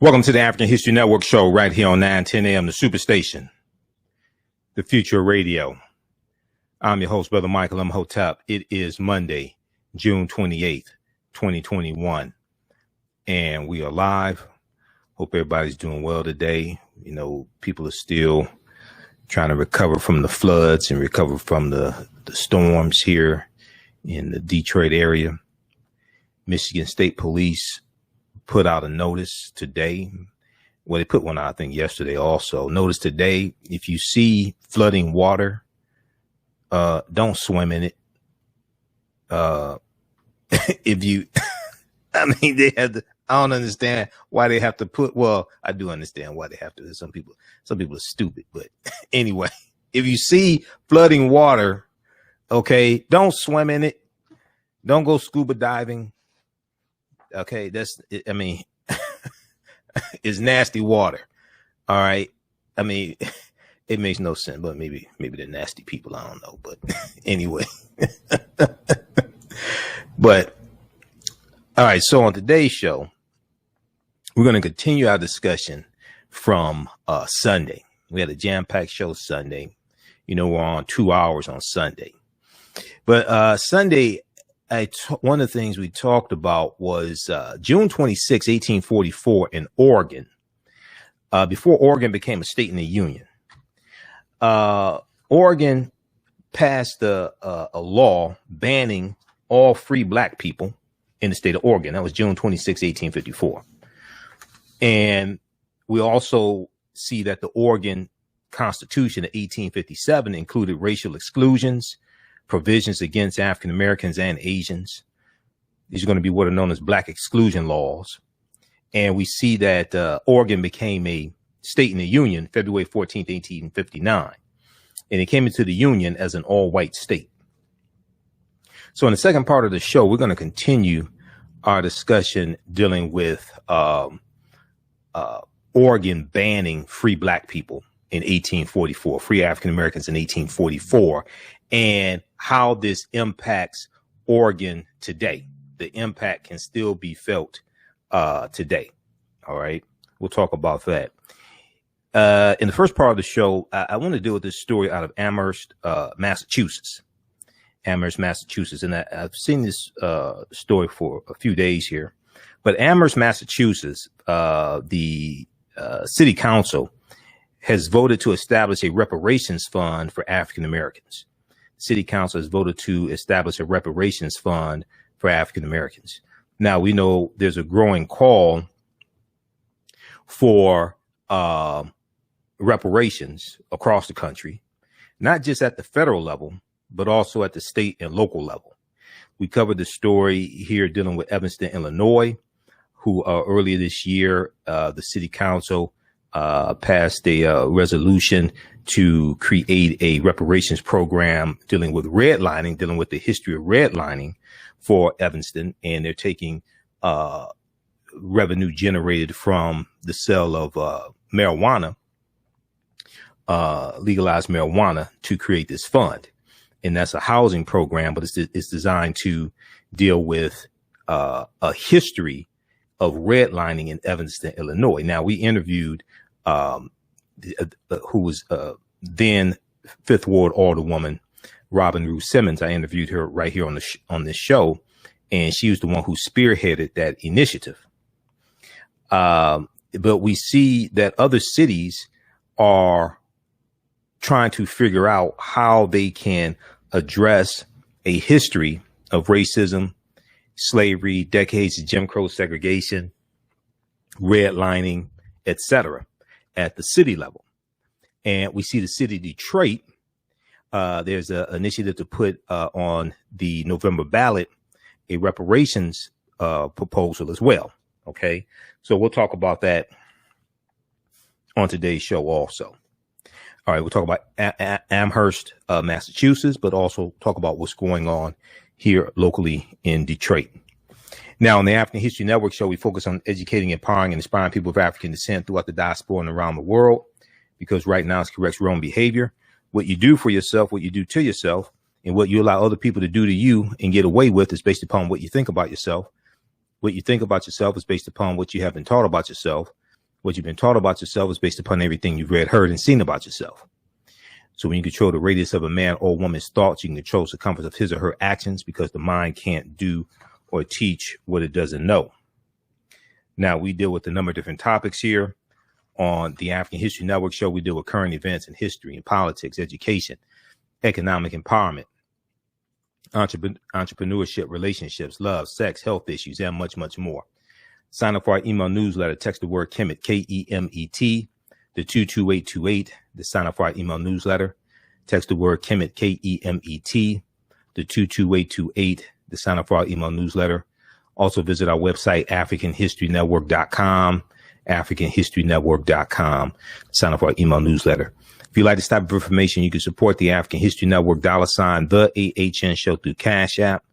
Welcome to the African History Network show right here on 910 AM, the Superstation, the future of radio. I'm your host, Brother Michael Imhotep. It is Monday, June 28th, 2021, and we are live. Hope everybody's doing well today. You know, people are still trying to recover from the floods and recover from the storms here in the Detroit area. Michigan State Police put out a notice today. Well, they put one out, I think, yesterday also. Notice today, if you see flooding water, don't swim in it. If you, I mean, they had to, I don't understand why they have to put, well, I do understand why they have to. Some people are stupid, but anyway, if you see flooding water, okay, don't swim in it. Don't go scuba diving. Okay, that's, I mean, it's nasty water. All right. I mean, it makes no sense, but maybe they're nasty people. I don't know. But anyway, but all right. So on today's show, we're going to continue our discussion from Sunday. We had a jam-packed show Sunday. You know, we're on 2 hours on Sunday. But Sunday, one of the things we talked about was June 26, 1844 in Oregon, before Oregon became a state in the Union. Oregon passed a law banning all free black people in the state of Oregon. That was June 26, 1854. And we also see that the Oregon Constitution of 1857 included racial exclusions, provisions against African Americans and Asians. These are going to be what are known as Black Exclusion Laws. And we see that Oregon became a state in the Union February 14th, 1859. And it came into the Union as an all-white state. So in the second part of the show, we're going to continue our discussion dealing with Oregon banning free black people in 1844, free African Americans in 1844, and how this impacts Oregon today. The impact can still be felt today. All right. We'll talk about that. In the first part of the show, I want to deal with this story out of Amherst, Massachusetts. Amherst, Massachusetts. And I've seen this story for a few days here. But Amherst, Massachusetts, the city council has voted to establish a reparations fund for African Americans. City council has voted to establish a reparations fund for African Americans. Now, we know there's a growing call for reparations across the country, not just at the federal level, but also at the state and local level. We covered the story here dealing with Evanston, Illinois, who earlier this year, the city council passed a resolution to create a reparations program dealing with redlining, dealing with the history of redlining for Evanston. And they're taking revenue generated from the sale of marijuana, legalized marijuana, to create this fund. And that's a housing program, but it's designed to deal with a history of redlining in Evanston, Illinois. Now, we interviewed who was then Fifth Ward Alderwoman Robin Rue Simmons. I interviewed her right here on this show, and she was the one who spearheaded that initiative. But we see that other cities are trying to figure out how they can address a history of racism, slavery, decades of Jim Crow segregation, redlining, etc., at the city level. And we see the city of Detroit, there's an initiative to put on the November ballot a reparations proposal as well. Okay, so we'll talk about that on today's show also. All right, we'll talk about Amherst, Massachusetts, but also talk about what's going on here locally in Detroit. Now, on the African History Network show, we focus on educating, empowering, and inspiring people of African descent throughout the diaspora and around the world, because right now it corrects wrong behavior. What you do for yourself, what you do to yourself, and what you allow other people to do to you and get away with is based upon what you think about yourself. What you think about yourself is based upon what you have been taught about yourself. What you've been taught about yourself is based upon everything you've read, heard, and seen about yourself. So when you control the radius of a man or woman's thoughts, you can control the circumference of his or her actions, because the mind can't do or teach what it doesn't know. Now, we deal with a number of different topics here on the African History Network show. We deal with current events in history and politics, education, economic empowerment, entrepreneurship, relationships, love, sex, health issues, and much, much more. Sign up for our email newsletter. Text the word Kemet, Kemet, to 22828 to sign up for our email newsletter. Text the word Kemet, Kemet, to 22828 to sign up for our email newsletter. Also visit our website, AfricanHistoryNetwork.com, AfricanHistoryNetwork.com. Sign up for our email newsletter. If you'd like this type of information, you can support the African History Network, $ the AHN show through Cash App,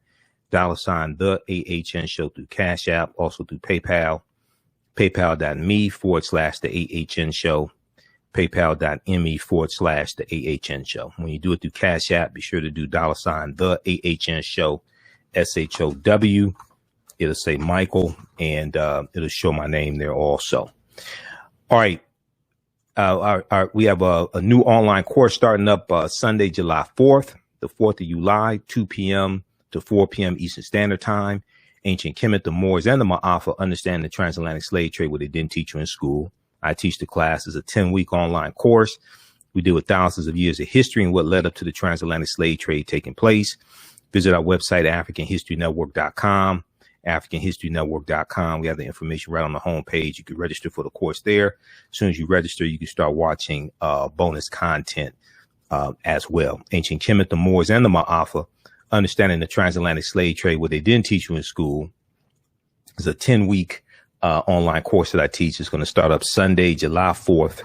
$ the AHN show through Cash App, also through PayPal, paypal.me/the AHN show, paypal.me/the AHN show. When you do it through Cash App, be sure to do $ the AHN show, SHOW. It'll say Michael, and it'll show my name there also. All right. We have a new online course starting up Sunday, July 4th, the 4th of July, 2 p.m. to 4 p.m. Eastern Standard Time. Ancient Kemet, the Moors, and the Maafa, understand the transatlantic slave trade, what they didn't teach you in school. I teach the class as a 10-week online course. We deal with thousands of years of history and what led up to the transatlantic slave trade taking place. Visit our website, AfricanHistoryNetwork.com. AfricanHistoryNetwork.com. We have the information right on the homepage. You can register for the course there. As soon as you register, you can start watching bonus content as well. Ancient Kemet, the Moors, and the Maafa, understanding the transatlantic slave trade, what they didn't teach you in school, is a 10-week online course that I teach. It's going to start up Sunday, July 4th,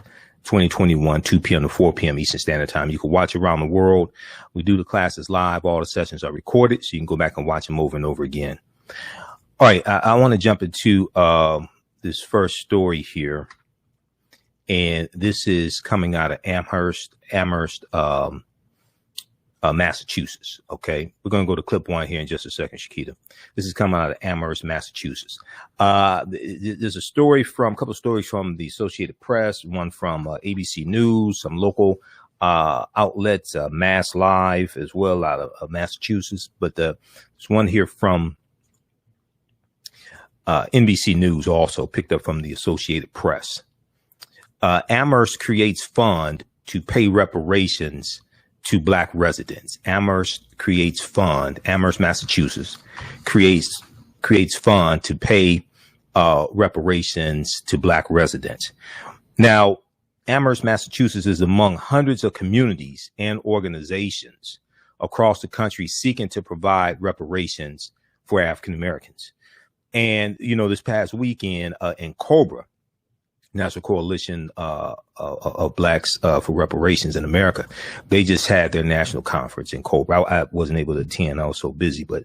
2021, 2 p.m. to 4 p.m. Eastern Standard Time. You can watch around the world. We do the classes live. All the sessions are recorded, so you can go back and watch them over and over again. All right, I want to jump into this first story here, and this is coming out of Amherst, Massachusetts. Okay, we're going to go to clip one here in just a second, Shakita. This is coming out of Amherst, Massachusetts. There's a couple of stories from the Associated Press, one from ABC News, some local outlets, Mass Live as well out of Massachusetts, but there's one here from NBC News, also picked up from the Associated Press. Amherst creates fund to pay reparations to Black residents. Amherst, Massachusetts, creates fund to pay reparations to Black residents. Now, Amherst, Massachusetts is among hundreds of communities and organizations across the country seeking to provide reparations for African Americans. And, this past weekend in Cobra, National Coalition of Blacks for Reparations in America, they just had their national conference in Cobra. I wasn't able to attend. I was so busy, but,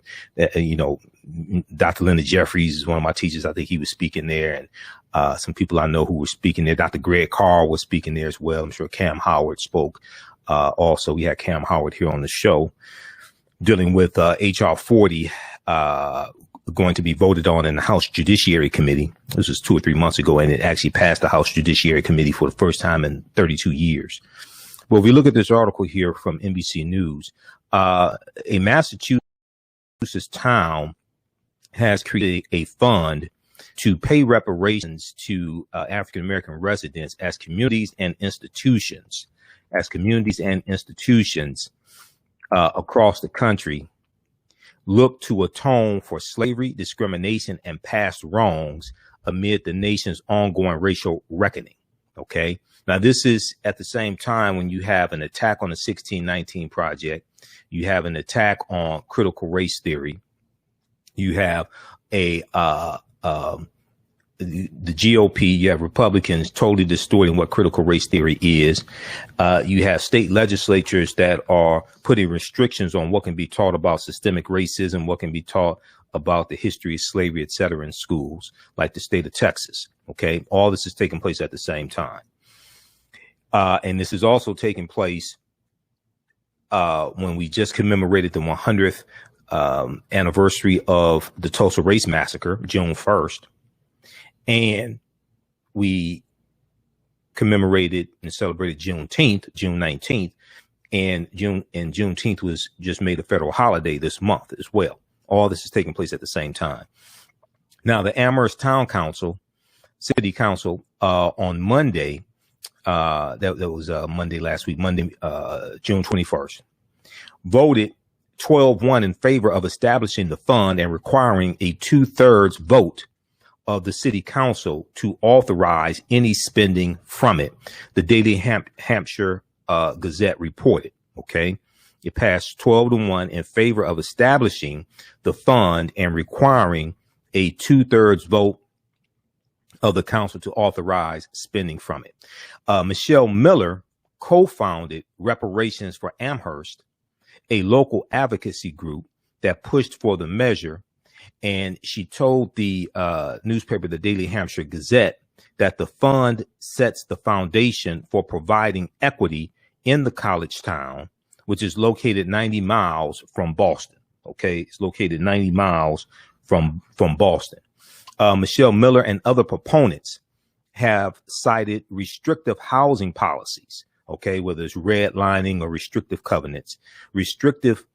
Dr. Linda Jeffries is one of my teachers. I think he was speaking there, and some people I know who were speaking there. Dr. Greg Carr was speaking there as well. I'm sure Cam Howard spoke. Also, we had Cam Howard here on the show dealing with HR 40, going to be voted on in the House Judiciary Committee. This was 2 or 3 months ago, and it actually passed the House Judiciary Committee for the first time in 32 years. Well, if we look at this article here from NBC News, a Massachusetts town has created a fund to pay reparations to African-American residents as communities and institutions across the country look to atone for slavery, discrimination, and past wrongs amid the nation's ongoing racial reckoning. Okay. Now, this is at the same time when you have an attack on the 1619 Project. You have an attack on critical race theory. You have the GOP, you have Republicans totally distorting what critical race theory is. You have state legislatures that are putting restrictions on what can be taught about systemic racism, what can be taught about the history of slavery, et cetera, in schools, like the state of Texas. Okay. All this is taking place at the same time. And this is also taking place when we just commemorated the 100th anniversary of the Tulsa Race Massacre, June 1st. And we commemorated and celebrated Juneteenth, June 19th, and Juneteenth was just made a federal holiday this month as well. All this is taking place at the same time. Now, the Amherst Town Council, City Council, on Monday, that was Monday last week, Monday, June 21st, voted 12-1 in favor of establishing the fund and requiring a 2/3 vote of the city council to authorize any spending from it. The Daily Hampshire Gazette reported, okay? It passed 12-1 in favor of establishing the fund and requiring a 2/3 vote of the council to authorize spending from it. Michelle Miller co-founded Reparations for Amherst, a local advocacy group that pushed for the measure. And she told the newspaper, the Daily Hampshire Gazette, that the fund sets the foundation for providing equity in the college town, which is located 90 miles from Boston. Okay, it's located 90 miles from Boston. Michelle Miller and other proponents have cited restrictive housing policies, okay, whether it's redlining or restrictive covenants, restrictive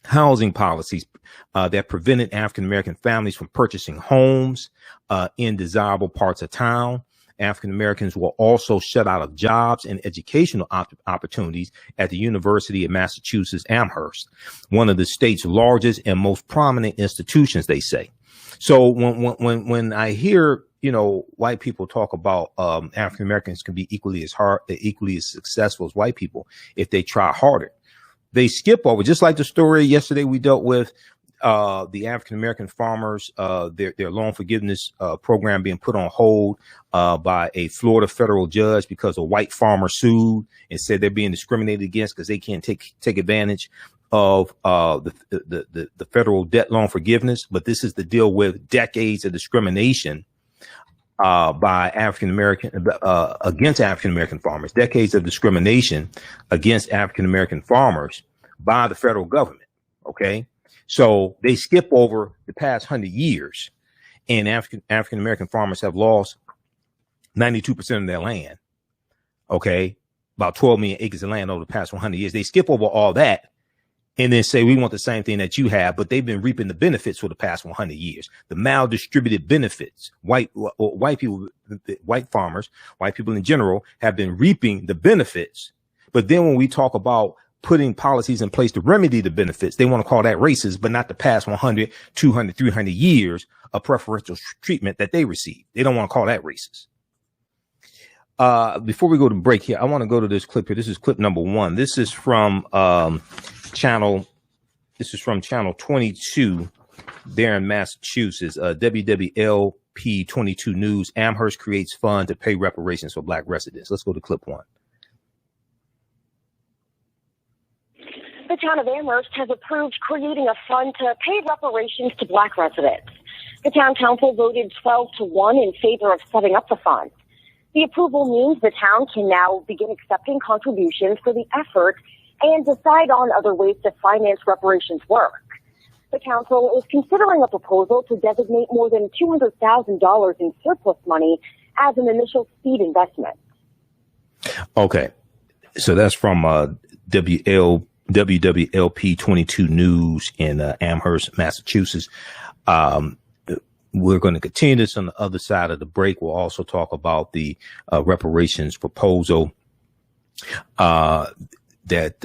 housing policies that prevented African-American families from purchasing homes in desirable parts of town. African-Americans were also shut out of jobs and educational opportunities at the University of Massachusetts Amherst, one of the state's largest and most prominent institutions, they say. So when I hear, white people talk about African-Americans can be equally as successful as white people if they try harder, they skip over, just like the story yesterday we dealt with, the African-American farmers, their loan forgiveness program being put on hold by a Florida federal judge because a white farmer sued and said they're being discriminated against because they can't take advantage of the federal debt loan forgiveness. But this is to deal with decades of discrimination by African-American against African-American farmers, decades of discrimination against African-American farmers by the federal government. OK, so they skip over the past 100 years, and African-American farmers have lost 92% of their land. OK, about 12 million acres of land over the past 100 years. They skip over all that and then say, we want the same thing that you have, but they've been reaping the benefits for the past 100 years. The maldistributed benefits, white people, white farmers, white people in general have been reaping the benefits. But then when we talk about putting policies in place to remedy the benefits, they want to call that racist, but not the past 100, 200, 300 years of preferential treatment that they received. They don't want to call that racist. Before we go to break here, I want to go to this clip here. This is clip number 1. This is from channel 22 there in Massachusetts. WWLP 22 News. Amherst creates fund to pay reparations for Black residents. Let's go to clip 1. The town of Amherst has approved creating a fund to pay reparations to Black residents. The town council voted 12-1 in favor of setting up the fund. The approval means the town can now begin accepting contributions for the effort and decide on other ways to finance reparations work. The council is considering a proposal to designate more than $200,000 in surplus money as an initial seed investment. Okay, so that's from WWLP 22 News in Amherst, Massachusetts. We're going to continue this on the other side of the break. We'll also talk about the reparations proposal that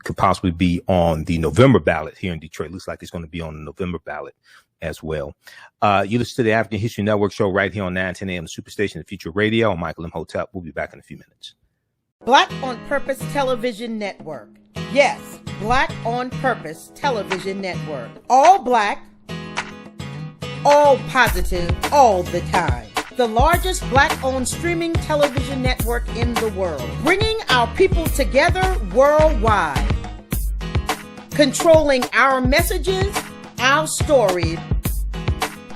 could possibly be on the November ballot here in Detroit. Looks like it's going to be on the November ballot as well. You listen to the African History Network show right here on 910 AM, the Superstation, the Future Radio. I'm Michael Imhotep. We'll be back in a few minutes. Black on Purpose Television Network. Yes, Black on Purpose Television Network. All black, all positive, all the time. The largest Black-owned streaming television network in the world. Bringing our people together worldwide. Controlling our messages, our stories,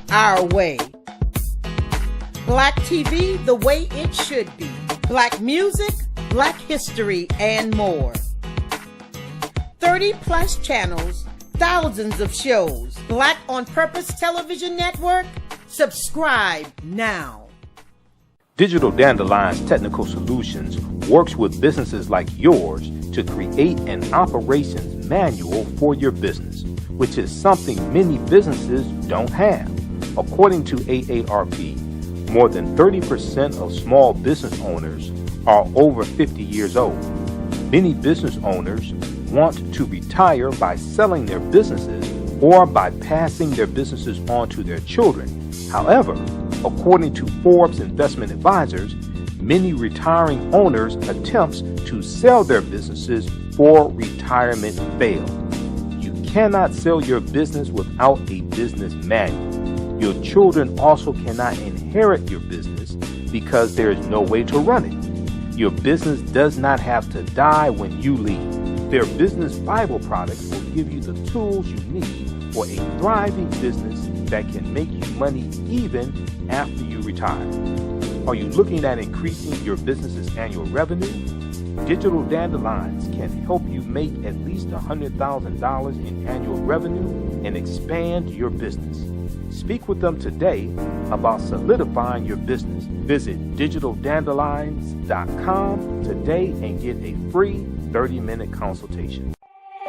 our way. Black TV the way it should be. Black music, Black history, and more. 30-plus channels, thousands of shows. Black on Purpose Television Network. Subscribe now. Digital Dandelion's Technical Solutions works with businesses like yours to create an operations manual for your business, which is something many businesses don't have. According to AARP, more than 30% of small business owners are over 50 years old. Many business owners want to retire by selling their businesses or by passing their businesses on to their children. However, according to Forbes Investment Advisors, many retiring owners' attempts to sell their businesses for retirement fail. You cannot sell your business without a business manual. Your children also cannot inherit your business because there is no way to run it. Your business does not have to die when you leave. Their business Bible products will give you the tools you need for a thriving business that can make you money even after you retire. Are you looking at increasing your business's annual revenue? Digital Dandelions can help you make at least $100,000 in annual revenue and expand your business. Speak with them today about solidifying your business. Visit digitaldandelions.com today and get a free 30-minute consultation.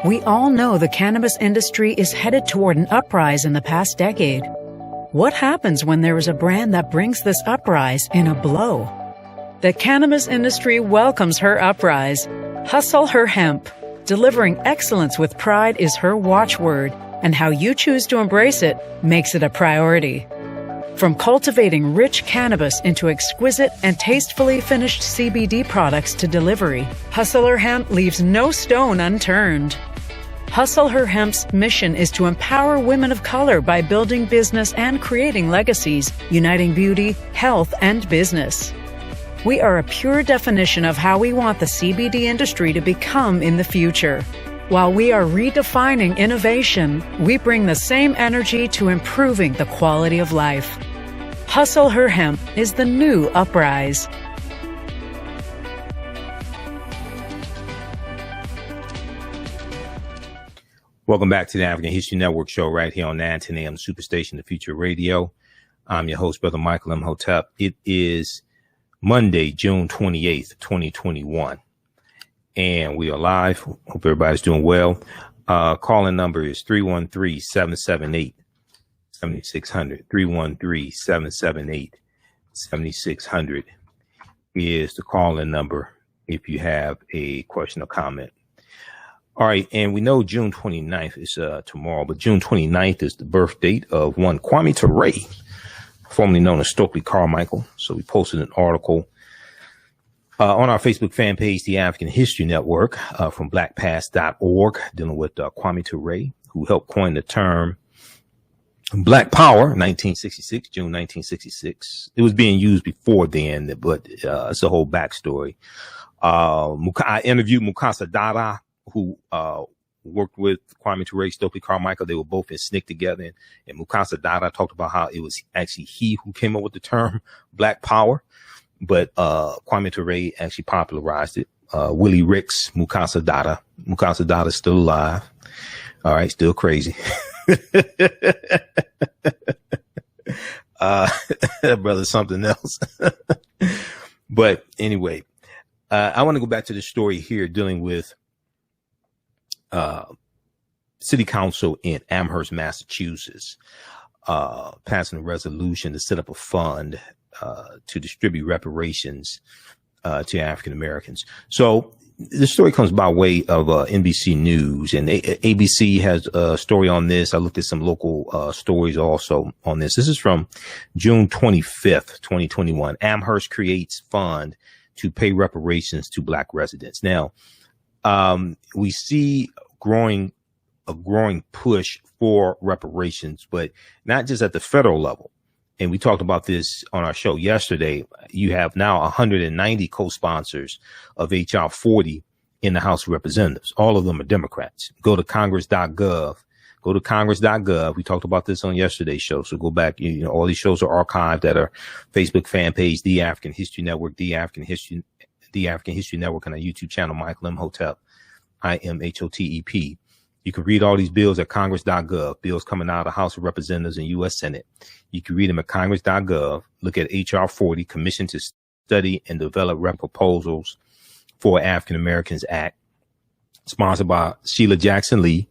We all know the cannabis industry is headed toward an uprise in the past decade. What happens when there is a brand that brings this uprise in a blow? The cannabis industry welcomes her uprise. Hustle her hemp. Delivering excellence with pride is her watchword, and how you choose to embrace it makes it a priority. From cultivating rich cannabis into exquisite and tastefully finished CBD products to delivery, Hustle Her Hemp leaves no stone unturned. Hustle Her Hemp's mission is to empower women of color by building business and creating legacies, uniting beauty, health, and business. We are a pure definition of how we want the CBD industry to become in the future. While we are redefining innovation, we bring the same energy to improving the quality of life. Hustle Her Hemp is the new uprise. Welcome back to the African History Network show right here on 910 AM Superstation, The Future Radio. I'm your host, Brother Michael Imhotep. It is Monday, June 28th, 2021. And we are live. Hope everybody's doing well. Calling number is 313-778-7600. 313-778-7600 is the calling number if you have a question or comment. All right, and we know June 29th is tomorrow, but June 29th is the birth date of one Kwame Ture, formerly known as Stokely Carmichael. So we posted an article on our Facebook fan page, The African History Network, from blackpast.org, dealing with Kwame Ture, who helped coin the term Black Power, 1966, June 1966. It was being used before then, but it's a whole backstory. I interviewed Mukasa Dada, who worked with Kwame Ture, Stokely Carmichael. They were both in SNCC together. And Mukasa Dada talked about how it was actually he who came up with the term Black Power. But Kwame Ture actually popularized it. Willie Ricks, Mukasa Dada. Mukasa Dada's still alive. All right, still crazy. Brother's something else. But anyway, I want to go back to the story here dealing with City Council in Amherst, Massachusetts, passing a resolution to set up a fund to distribute reparations to African Americans. So the story comes by way of NBC News, and ABC has a story on this. I looked at some local stories also on this. This is from June 25th, 2021. Amherst creates fund to pay reparations to Black residents. Now, we see a growing push for reparations, but not just at the federal level. And we talked about this on our show yesterday. You have now 190 co-sponsors of H.R. 40 in the House of Representatives. All of them are Democrats. Go to congress.gov. Go to congress.gov. We talked about this on yesterday's show. So go back. You know, all these shows are archived at our Facebook fan page, The African History Network, The African History Network, and our YouTube channel, Michael Imhotep, IMHOTEP. You can read all these bills at congress.gov, bills coming out of the House of Representatives and U.S. Senate. You can read them at congress.gov. Look at H.R. 40, Commission to study and develop proposals for African Americans Act, sponsored by Sheila Jackson Lee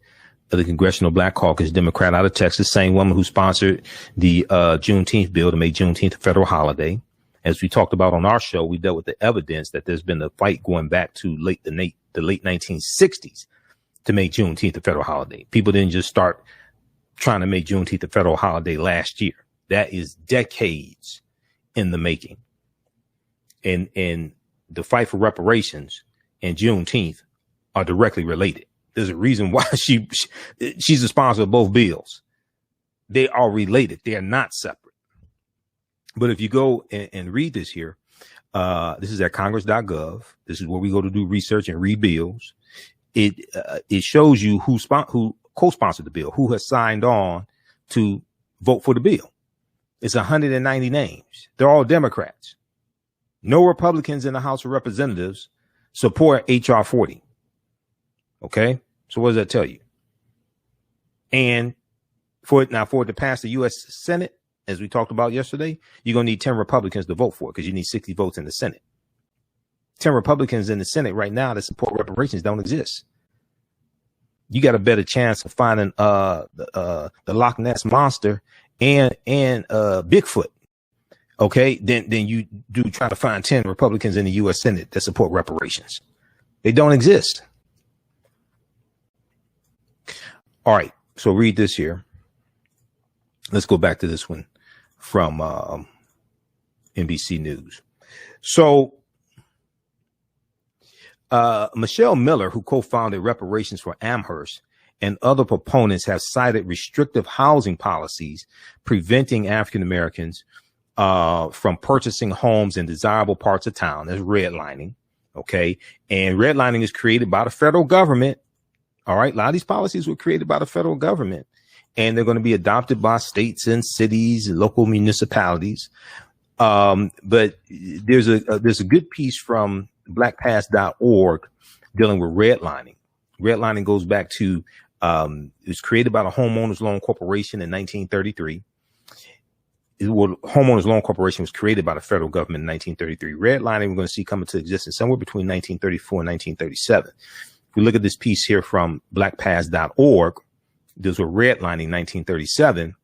of the Congressional Black Caucus, Democrat out of Texas, same woman who sponsored the Juneteenth bill to make Juneteenth a federal holiday. As we talked about on our show, we dealt with the evidence that there's been a fight going back to the late 1960s to make Juneteenth a federal holiday. People didn't just start trying to make Juneteenth a federal holiday last year. That is decades in the making. And the fight for reparations and Juneteenth are directly related. There's a reason why she's the sponsor of both bills. They are related. They are not separate. But if you go and read this here, this is at congress.gov. This is where we go to do research and read bills. It shows you who co-sponsored the bill, who has signed on to vote for the bill. It's 190 names. They're all Democrats. No Republicans in the House of Representatives support H.R. 40. Okay, so what does that tell you? And for it to pass the U.S. Senate, as we talked about yesterday, you're going to need 10 Republicans to vote for it because you need 60 votes in the Senate. 10 Republicans in the Senate right now that support reparations don't exist. You got a better chance of finding the Loch Ness Monster and Bigfoot, okay, than you do try to find 10 Republicans in the U.S. Senate that support reparations. They don't exist. All right, so read this here. Let's go back to this one from NBC News. So Michelle Miller, who co-founded Reparations for Amherst, and other proponents have cited restrictive housing policies preventing African Americans from purchasing homes in desirable parts of town. There's redlining, okay? And redlining is created by the federal government. All right, a lot of these policies were created by the federal government, and they're going to be adopted by states and cities and local municipalities. But there's a good piece from blackpast.org dealing with redlining. Redlining goes back to it was created by the Homeowners Loan Corporation in 1933. Homeowners Loan Corporation was created by the federal government in 1933. Redlining we're going to see come into existence somewhere between 1934 and 1937. If we look at this piece here from blackpast.org, there's a redlining 1937.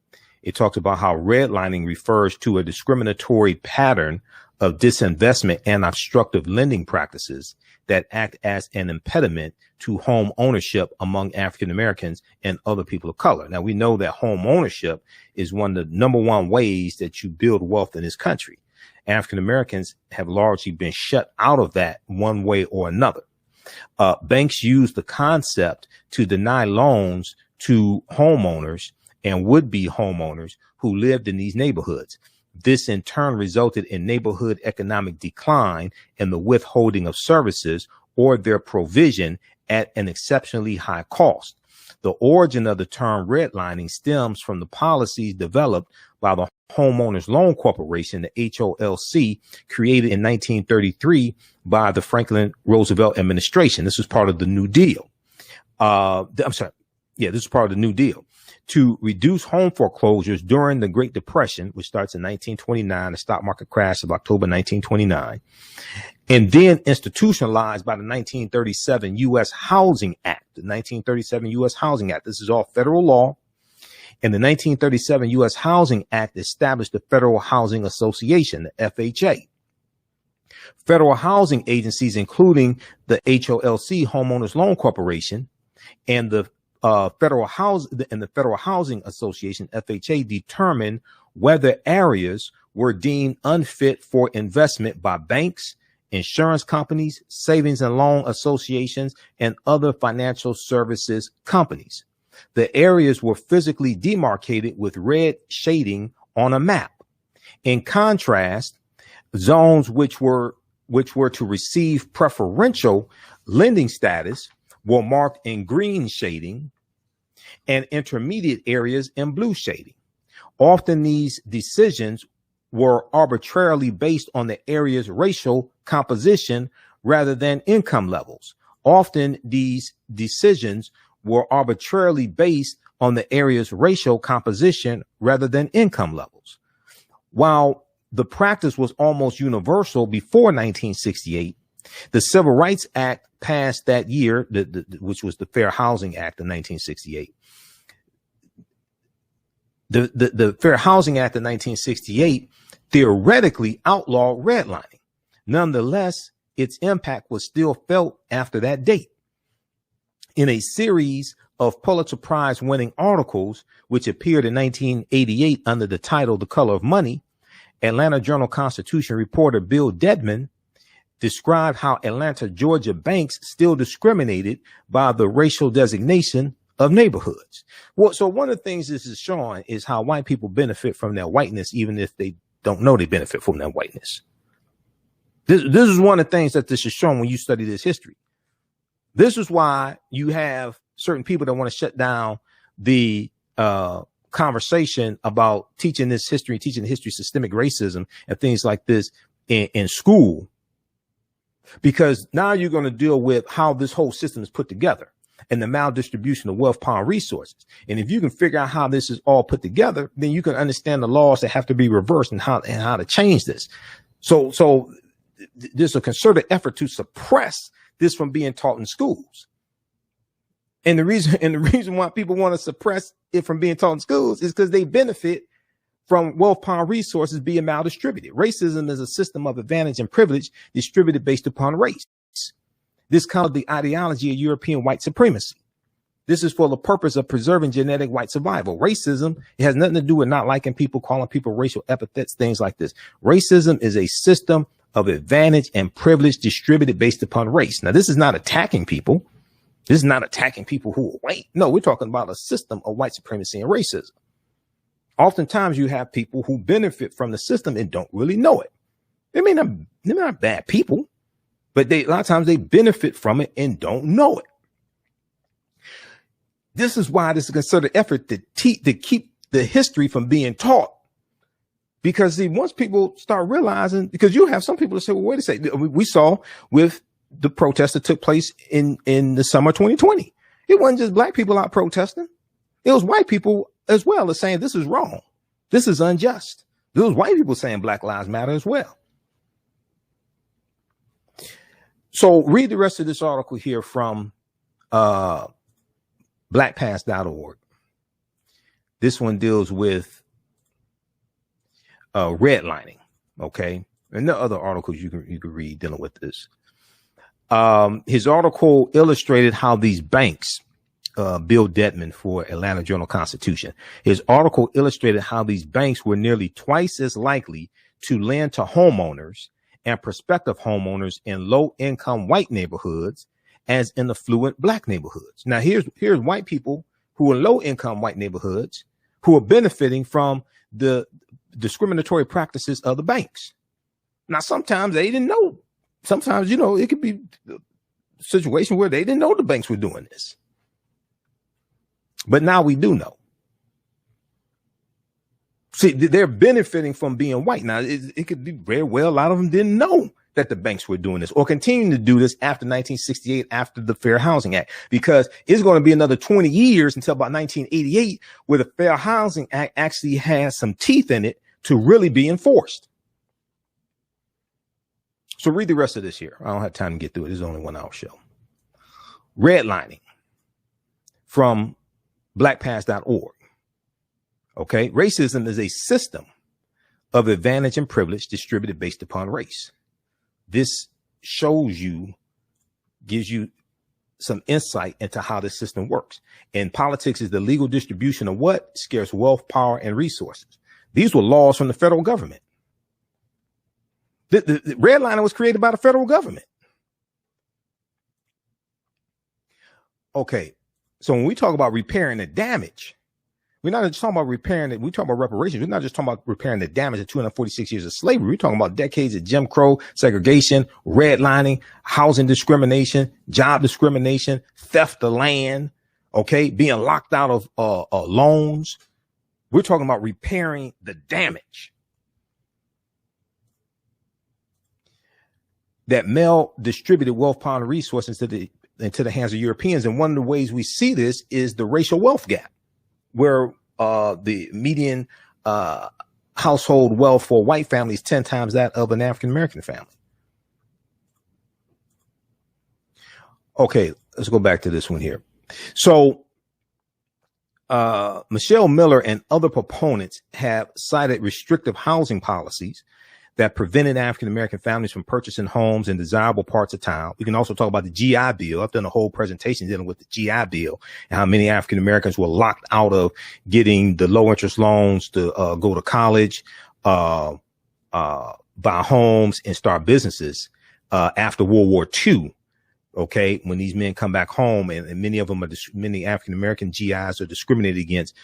It talks about how redlining refers to a discriminatory pattern of disinvestment and obstructive lending practices that act as an impediment to home ownership among African Americans and other people of color. Now, we know that home ownership is one of the number one ways that you build wealth in this country. African Americans have largely been shut out of that one way or another. Banks use the concept to deny loans to homeowners and would-be homeowners who lived in these neighborhoods. This in turn resulted in neighborhood economic decline and the withholding of services or their provision at an exceptionally high cost. The origin of the term redlining stems from the policies developed by the Homeowners Loan Corporation, the HOLC, created in 1933 by the Franklin Roosevelt administration. This was part of the New Deal. This is part of the New Deal to reduce home foreclosures during the Great Depression, which starts in 1929, the stock market crash of October 1929, and then institutionalized by the 1937 U.S. Housing Act. The 1937 U.S. Housing Act. This is all federal law. And the 1937 U.S. Housing Act established the Federal Housing Association, the FHA. Federal housing agencies, including the HOLC, Homeowners Loan Corporation, and the Federal Housing Association, FHA, determined whether areas were deemed unfit for investment by banks, insurance companies, savings and loan associations, and other financial services companies. The areas were physically demarcated with red shading on a map. In contrast, zones which were to receive preferential lending status were marked in green shading and intermediate areas in blue shading. Often these decisions were arbitrarily based on the area's racial composition rather than income levels. Often these decisions were arbitrarily based on the area's racial composition rather than income levels. While the practice was almost universal before 1968. The Civil Rights Act passed that year, which was the Fair Housing Act of 1968. The Fair Housing Act of 1968 theoretically outlawed redlining. Nonetheless, its impact was still felt after that date. In a series of Pulitzer Prize winning articles, which appeared in 1988 under the title The Color of Money, Atlanta Journal-Constitution reporter Bill Dedman described how Atlanta, Georgia banks still discriminated by the racial designation of neighborhoods. Well, so one of the things this is showing is how white people benefit from their whiteness, even if they don't know they benefit from their whiteness. This is one of the things that this is showing when you study this history. This is why you have certain people that want to shut down the conversation about teaching the history of systemic racism and things like this in school, because now you're going to deal with how this whole system is put together and the maldistribution of wealth, power, and resources. And if you can figure out how this is all put together, then you can understand the laws that have to be reversed and how to change this. So there's a concerted effort to suppress this from being taught in schools. And the reason why people want to suppress it from being taught in schools is because they benefit from wealth, power, resources being maldistributed. Racism is a system of advantage and privilege distributed based upon race. This comes the ideology of European white supremacy. This is for the purpose of preserving genetic white survival. Racism, it has nothing to do with not liking people, calling people racial epithets, things like this. Racism is a system of advantage and privilege distributed based upon race. Now, this is not attacking people. This is not attacking people who are white. No, we're talking about a system of white supremacy and racism. Oftentimes you have people who benefit from the system and don't really know it. They're not bad people, but a lot of times they benefit from it and don't know it. This is why this is a concerted effort to keep the history from being taught. Because see, once people start realizing, because you have some people that say, well, wait a second, we saw with the protests that took place in the summer 2020. It wasn't just black people out protesting. It was white people as well as saying this is wrong. This is unjust. There was white people saying Black Lives Matter as well. So read the rest of this article here from blackpast.org. This one deals with redlining. Okay. And there are other articles you can read dealing with this. His article illustrated how these banks, Bill Dedman for Atlanta Journal-Constitution. His article illustrated how these banks were nearly twice as likely to lend to homeowners and prospective homeowners in low-income white neighborhoods as in affluent black neighborhoods. Now, here's white people who are low-income white neighborhoods who are benefiting from the discriminatory practices of the banks. Now, sometimes they didn't know. Sometimes, it could be a situation where they didn't know the banks were doing this. But now we do know. See, they're benefiting from being white. Now, it could be very well a lot of them didn't know that the banks were doing this or continuing to do this after 1968, after the Fair Housing Act, because it's going to be another 20 years until about 1988 where the Fair Housing Act actually has some teeth in it to really be enforced. So read the rest of this here. I don't have time to get through it. This is only 1 hour show. Redlining from blackpast.org. Okay. Racism is a system of advantage and privilege distributed based upon race. This gives you some insight into how this system works. And politics is the legal distribution of what? Scarce wealth, power, and resources. These were laws from the federal government. The redlining was created by the federal government. Okay. So when we talk about repairing the damage, we're not just talking about repairing it. We talk about reparations. We're not just talking about repairing the damage of 246 years of slavery. We're talking about decades of Jim Crow, segregation, redlining, housing discrimination, job discrimination, theft of land, okay, being locked out of loans. We're talking about repairing the damage that distributed wealth, power, and resources into the hands of Europeans. And one of the ways we see this is the racial wealth gap, where the median household wealth for a white family is 10 times that of an African-American family. Okay, let's go back to this one here. So Michelle Miller and other proponents have cited restrictive housing policies that prevented African-American families from purchasing homes in desirable parts of town. We can also talk about the GI Bill. I've done a whole presentation dealing with the GI Bill and how many African-Americans were locked out of getting the low interest loans to go to college, buy homes, and start businesses after World War II. Okay, when these men come back home, and many of them are many African-American GIs are discriminated against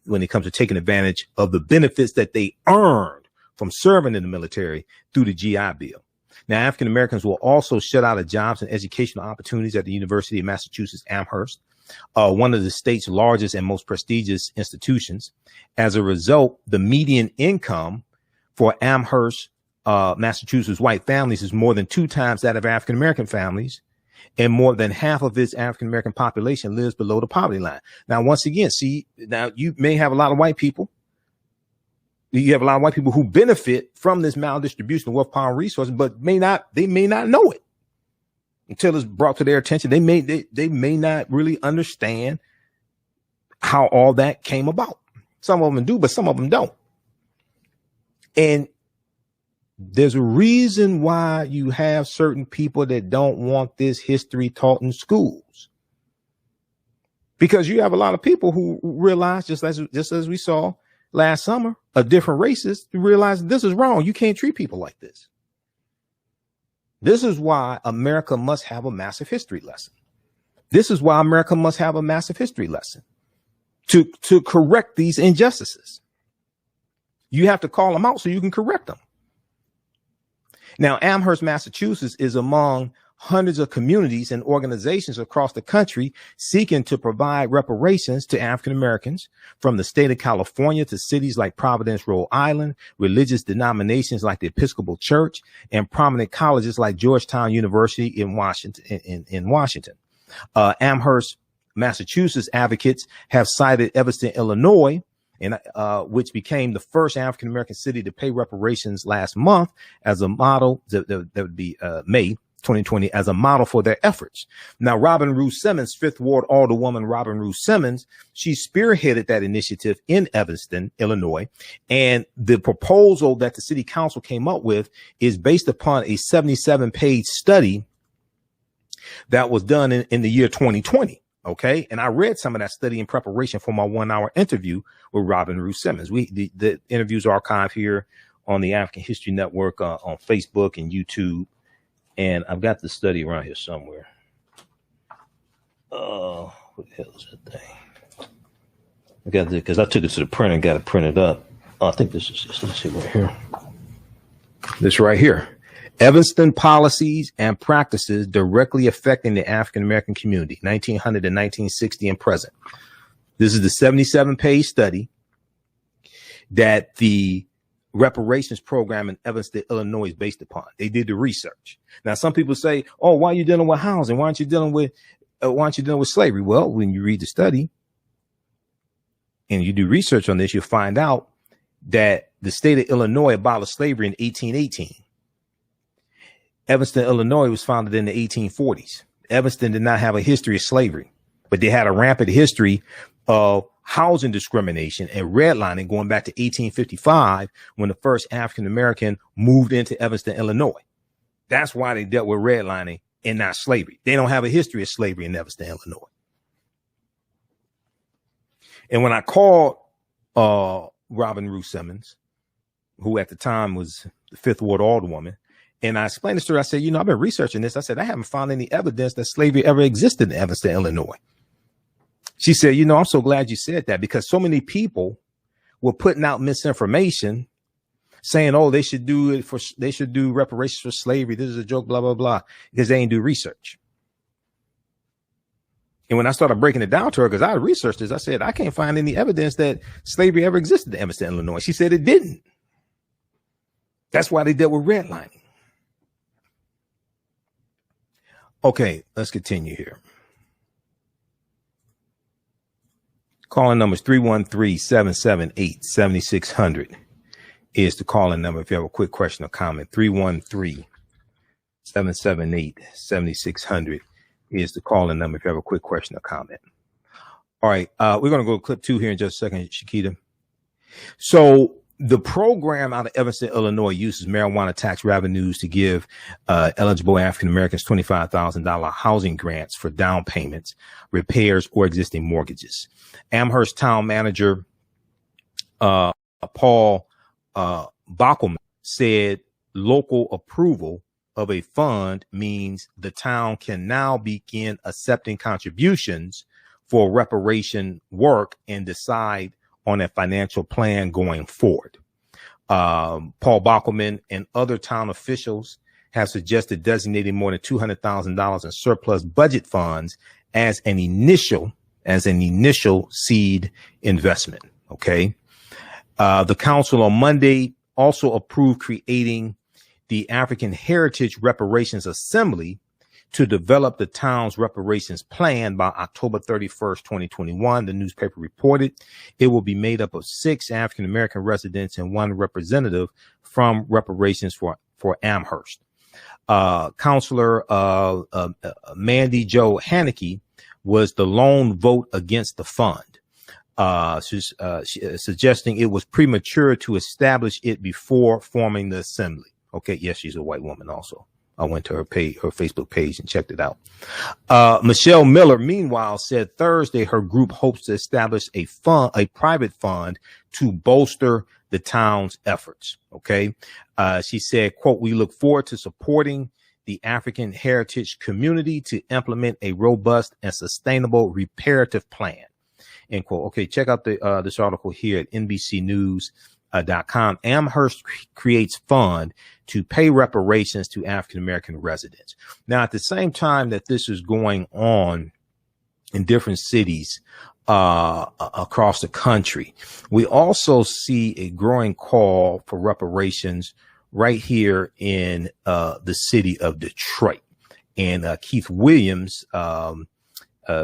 when it comes to taking advantage of the benefits that they earned from serving in the military through the GI Bill. Now, African Americans were also shut out of jobs and educational opportunities at the University of Massachusetts Amherst, one of the state's largest and most prestigious institutions. As a result, the median income for Amherst, Massachusetts white families is more than 2 times that of African American families, and more than half of its African American population lives below the poverty line. Now, once again, see, now you may have a lot of white people. You have a lot of white people who benefit from this maldistribution of wealth, power, and resources, but they may not know it until it's brought to their attention. They may not really understand how all that came about. Some of them do, but some of them don't. And there's a reason why you have certain people that don't want this history taught in schools, because you have a lot of people who realize, just as we saw last summer, of different races, to realize this is wrong. You can't treat people like this. This is why America must have a massive history lesson. This is why America must have a massive history lesson to correct these injustices. You have to call them out so you can correct them. Now, Amherst, Massachusetts is among hundreds of communities and organizations across the country seeking to provide reparations to African Americans, from the state of California to cities like Providence, Rhode Island, religious denominations like the Episcopal Church, and prominent colleges like Georgetown University in Washington. Amherst, Massachusetts advocates have cited Evanston, Illinois, and which became the first African American city to pay reparations last month, as a model. That would be May 2020, as a model for their efforts. Now, Robin Rue Simmons, Fifth Ward Alderwoman Robin Rue Simmons, she spearheaded that initiative in Evanston, Illinois. And the proposal that the city council came up with is based upon a 77-page study that was done in the year 2020. Okay. And I read some of that study in preparation for my 1-hour interview with Robin Rue Simmons. The interviews are archived here on the African History Network, on Facebook and YouTube. And I've got the study around here somewhere. What the hell is that thing? I got it because I took it to the printer and got it printed up. Oh, I think this is just, let's see right here. This right here. Evanston Policies and Practices Directly Affecting the African American Community, 1900 to 1960 and present. This is the 77-page study that the reparations program in Evanston, Illinois is based upon. They did the research. Now, some people say, "Oh, why are you dealing with housing? Why aren't you dealing with slavery?" Well, when you read the study and you do research on this, you'll find out that the state of Illinois abolished slavery in 1818. Evanston, Illinois was founded in the 1840s. Evanston did not have a history of slavery, but they had a rampant history of housing discrimination and redlining going back to 1855, when the first African American moved into Evanston, Illinois. That's why they dealt with redlining and not slavery. They don't have a history of slavery in Evanston, Illinois. And when I called Robin Rue Simmons, who at the time was the Fifth Ward Alderwoman, and I explained this to her, I said, I've been researching this. I said, I haven't found any evidence that slavery ever existed in Evanston, Illinois. She said, I'm so glad you said that, because so many people were putting out misinformation saying, oh, they should do reparations for slavery. This is a joke, blah, blah, blah, because they ain't do research. And when I started breaking it down to her, because I researched this, I said, I can't find any evidence that slavery ever existed in Evanston, Illinois. She said it didn't. That's why they dealt with redlining. Okay, let's continue here. Calling numbers 313-778-7600. is the calling number if you have a quick question or comment. 313-778-7600 is the calling number if you have a quick question or comment. All right, we're going to go to clip 2 here in just a second, Shakita. So the program out of Evanston, Illinois uses marijuana tax revenues to give eligible African Americans $25,000 housing grants for down payments, repairs, or existing mortgages. Amherst Town manager Paul Bockelman said local approval of a fund means the town can now begin accepting contributions for reparation work and decide on a financial plan going forward. Paul Bockelman and other town officials have suggested designating more than $200,000 in surplus budget funds as an initial seed investment. Okay. The council on Monday also approved creating the African Heritage Reparations Assembly to develop the town's reparations plan by October 31st, 2021. The newspaper reported it will be made up of 6 African-American residents and 1 representative from Reparations for Amherst. Councilor Mandy Jo Haneke was the lone vote against the fund, suggesting it was premature to establish it before forming the assembly. Okay, yes, she's a white woman also. I went to her Facebook page and checked it out. Michelle Miller, meanwhile, said Thursday her group hopes to establish a private fund to bolster the town's efforts. Okay. She said, quote, "We look forward to supporting the African heritage community to implement a robust and sustainable reparative plan." End quote. Okay. Check out this article here at NBCnews.com. Amherst creates fund to pay reparations to African-American residents. Now, at the same time that this is going on in different cities across the country, we also see a growing call for reparations right here in the city of Detroit. And Keith Williams,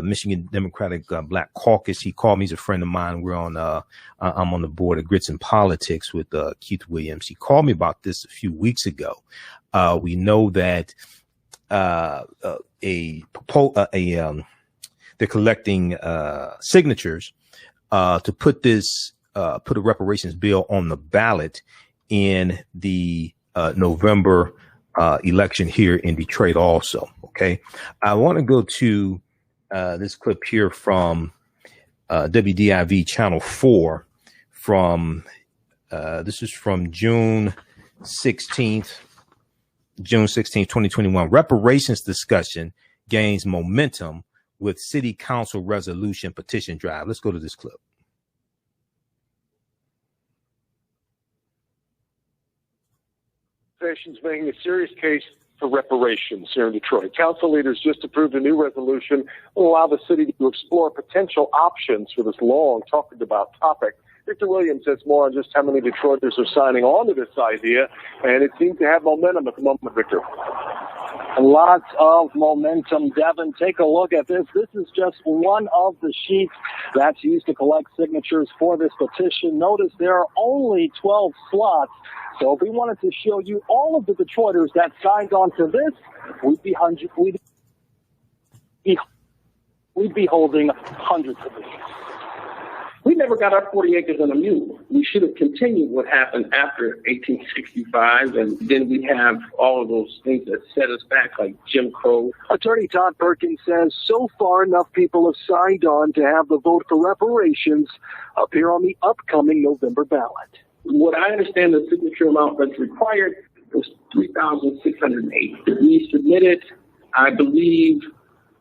Michigan Democratic Black Caucus. He called me. He's a friend of mine. We're on, I'm on the board of Grits and Politics with Keith Williams. He called me about this a few weeks ago. We know that they're collecting signatures to put a reparations bill on the ballot in the November election here in Detroit also. Okay. I want to go to this clip here from WDIV Channel 4 from this is from June 16th, 2021. Reparations discussion gains momentum with City Council resolution petition drive. Let's go to this clip. Making a serious case for reparations here in Detroit. Council leaders just approved a new resolution that will allow the city to explore potential options for this long talked about topic. Victor Williams has more on just how many Detroiters are signing on to this idea, and it seems to have momentum at the moment, Victor. Lots of momentum, Devin. Take a look at this. This is just one of the sheets that's used to collect signatures for this petition. Notice there are only 12 slots. So if we wanted to show you all of the Detroiters that signed on to this, we'd be holding hundreds of these. We never got our 40 acres and a mule. We should have continued what happened after 1865, and then we have all of those things that set us back, like Jim Crow. Attorney Todd Perkins says so far enough people have signed on to have the vote for reparations appear on the upcoming November ballot. What I understand the signature amount that's required was 3,608. We submitted, I believe,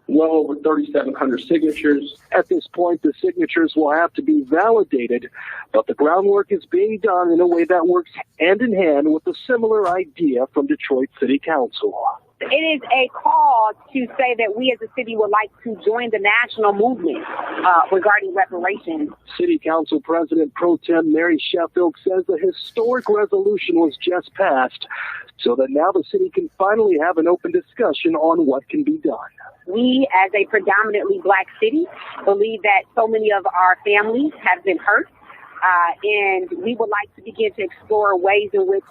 well over 3,700 signatures. At this point, the signatures will have to be validated, but the groundwork is being done in a way that works hand in hand with a similar idea from Detroit City Council. It is a call to say that we as a city would like to join the national movement regarding reparations. City Council President Pro Tem Mary Sheffield says a historic resolution was just passed so that now the city can finally have an open discussion on what can be done. We, as a predominantly black city, believe that so many of our families have been hurt and we would like to begin to explore ways in which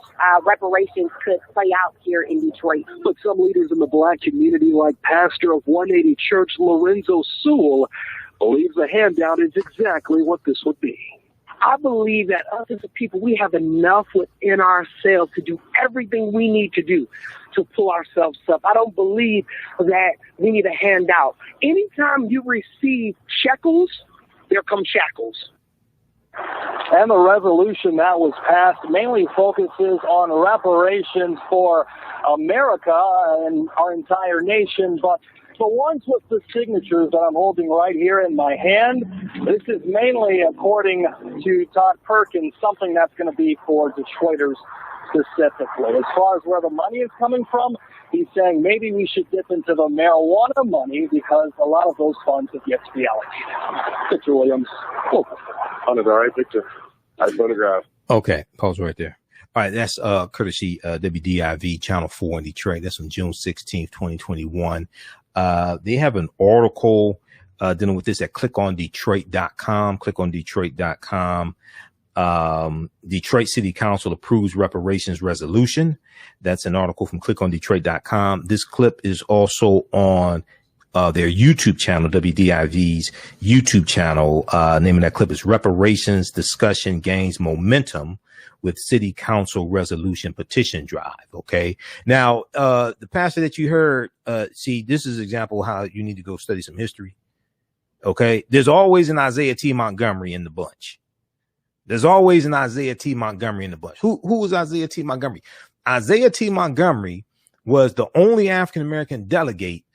reparations could play out here in Detroit. But some leaders in the Black community, like pastor of 180 Church Lorenzo Sewell, believes a handout is exactly what this would be. I believe that us as a people, we have enough within ourselves to do everything we need to do to pull ourselves up. I don't believe that we need a handout. Anytime you receive shekels, there come shackles. And the resolution that was passed mainly focuses on reparations for America and our entire nation, but the ones with the signatures that I'm holding right here in my hand, this is mainly, according to Todd Perkins, something that's going to be for Detroiters specifically. As far as where the money is coming from, he's saying maybe we should dip into the marijuana money because a lot of those funds have yet to be allocated. Victor Williams. Oh, all right, Victor. I photograph. Okay, pause right there. All right, that's courtesy WDIV Channel 4 in Detroit. That's on June 16th, 2021. They have an article dealing with this at clickondetroit.com. Clickondetroit.com. Detroit City Council approves reparations resolution. That's an article from clickondetroit.com. This clip is also on their YouTube channel, WDIV's YouTube channel. Name of that clip is Reparations Discussion Gains Momentum with City Council Resolution Petition Drive. Okay. Now, the pastor that you heard, see, this is an example of how you need to go study some history. Okay. There's always an Isaiah T. Montgomery in the bunch. There's always an Isaiah T. Montgomery in the bunch. Who was Isaiah T. Montgomery? Isaiah T. Montgomery was the only African-American delegate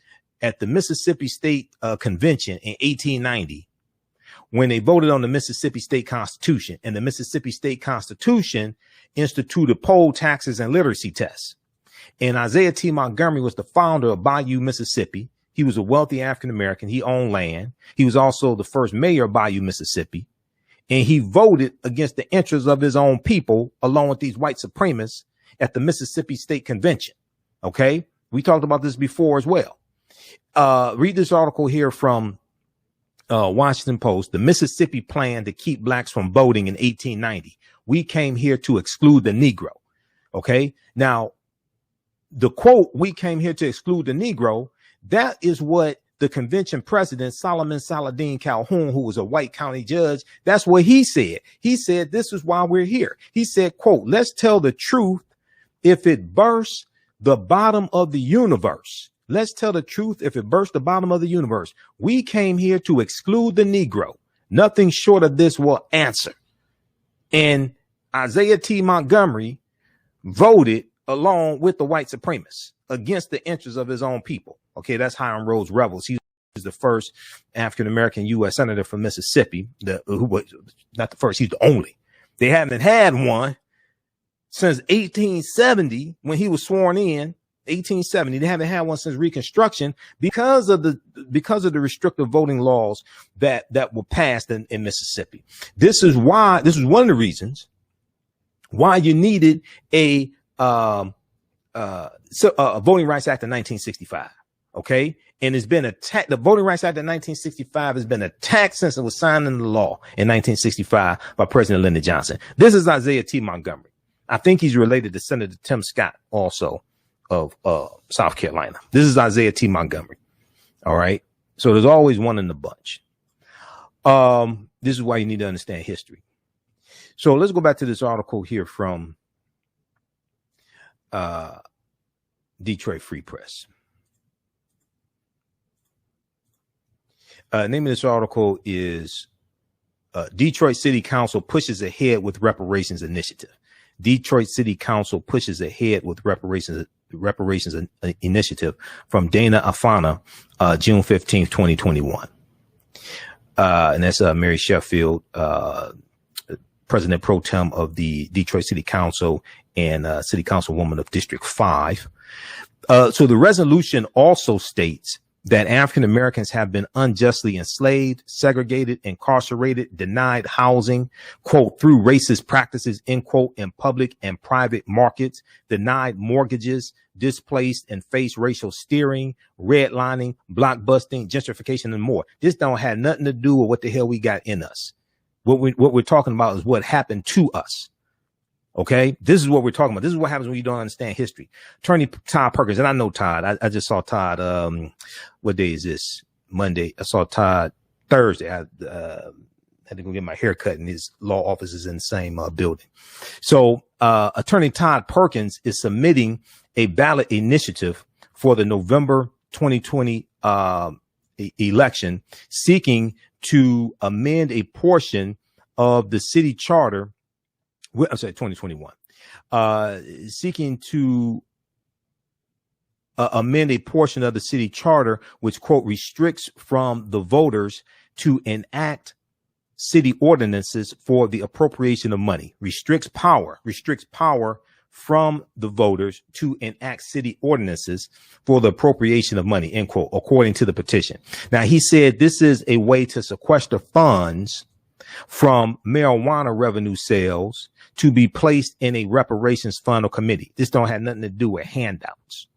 at the Mississippi State Convention in 1890 when they voted on the Mississippi State Constitution. And the Mississippi State Constitution instituted poll taxes and literacy tests. And Isaiah T. Montgomery was the founder of Bayou, Mississippi. He was a wealthy African-American. He owned land. He was also the first mayor of Bayou, Mississippi. And he voted against the interests of his own people, along with these white supremacists at the Mississippi State Convention. Okay. We talked about this before as well. Read this article here from Washington Post. The Mississippi plan to keep blacks from voting in 1890. We came here to exclude the Negro. Okay. Now, the quote, "We came here to exclude the Negro," that is what the convention president, Solomon Saladin Calhoun, who was a white county judge, that's what he said. He said, this is why we're here. He said, quote, "Let's tell the truth if it bursts the bottom of the universe. Let's tell the truth if it bursts the bottom of the universe. We came here to exclude the Negro. Nothing short of this will answer." And Isaiah T. Montgomery voted along with the white supremacists against the interests of his own people. Okay, that's Hiram Rhodes Revels. He's the first African-American U.S. senator from Mississippi. Who was not the first, he's the only. They haven't had one since 1870 when he was sworn in. 1870. They haven't had one since Reconstruction because of the restrictive voting laws that were passed in Mississippi. This is one of the reasons why you needed a Voting Rights Act of 1965. Okay. And it's been attacked. The Voting Rights Act of 1965 has been attacked since it was signed into law in 1965 by President Lyndon Johnson. This is Isaiah T. Montgomery. I think he's related to Senator Tim Scott also of South Carolina. This is Isaiah T. Montgomery. All right. So there's always one in the bunch. This is why you need to understand history. So let's go back to this article here from Detroit Free Press. Name of this article is Detroit City Council pushes ahead with reparations initiative. Detroit City Council pushes ahead with reparations initiative from Dana Afana, June 15th, 2021. And that's Mary Sheffield, President Pro Tem of the Detroit City Council and City Councilwoman of District 5. So the resolution also states that African Americans have been unjustly enslaved, segregated, incarcerated, denied housing, quote, through racist practices, end quote, in public and private markets, denied mortgages, displaced and faced racial steering, redlining, blockbusting, gentrification, and more. This don't have nothing to do with what the hell we got in us. What we're talking about is what happened to us. Okay, this is what we're talking about. This is what happens when you don't understand history. Attorney Todd Perkins, and I know Todd. I just saw Todd. What day is this? Monday. I saw Todd Thursday. I had to go get my hair cut, and his law office is in the same building. So Attorney Todd Perkins is submitting a ballot initiative for the November 2020 election, seeking to amend a portion of the city charter. I'm sorry, 2021, seeking to amend a portion of the city charter, which, quote, restricts from the voters to enact city ordinances for the appropriation of money, restricts power from the voters to enact city ordinances for the appropriation of money, end quote, according to the petition. Now, he said this is a way to sequester funds from marijuana revenue sales to be placed in a reparations fund or committee. This don't have nothing to do with handouts.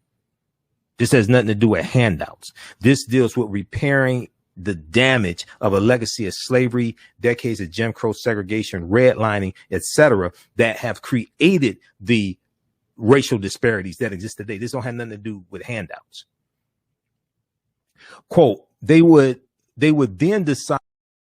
This has nothing to do with handouts. This deals with repairing the damage of a legacy of slavery, decades of Jim Crow segregation, redlining, etc., that have created the racial disparities that exist today. This don't have nothing to do with handouts. Quote, they would then decide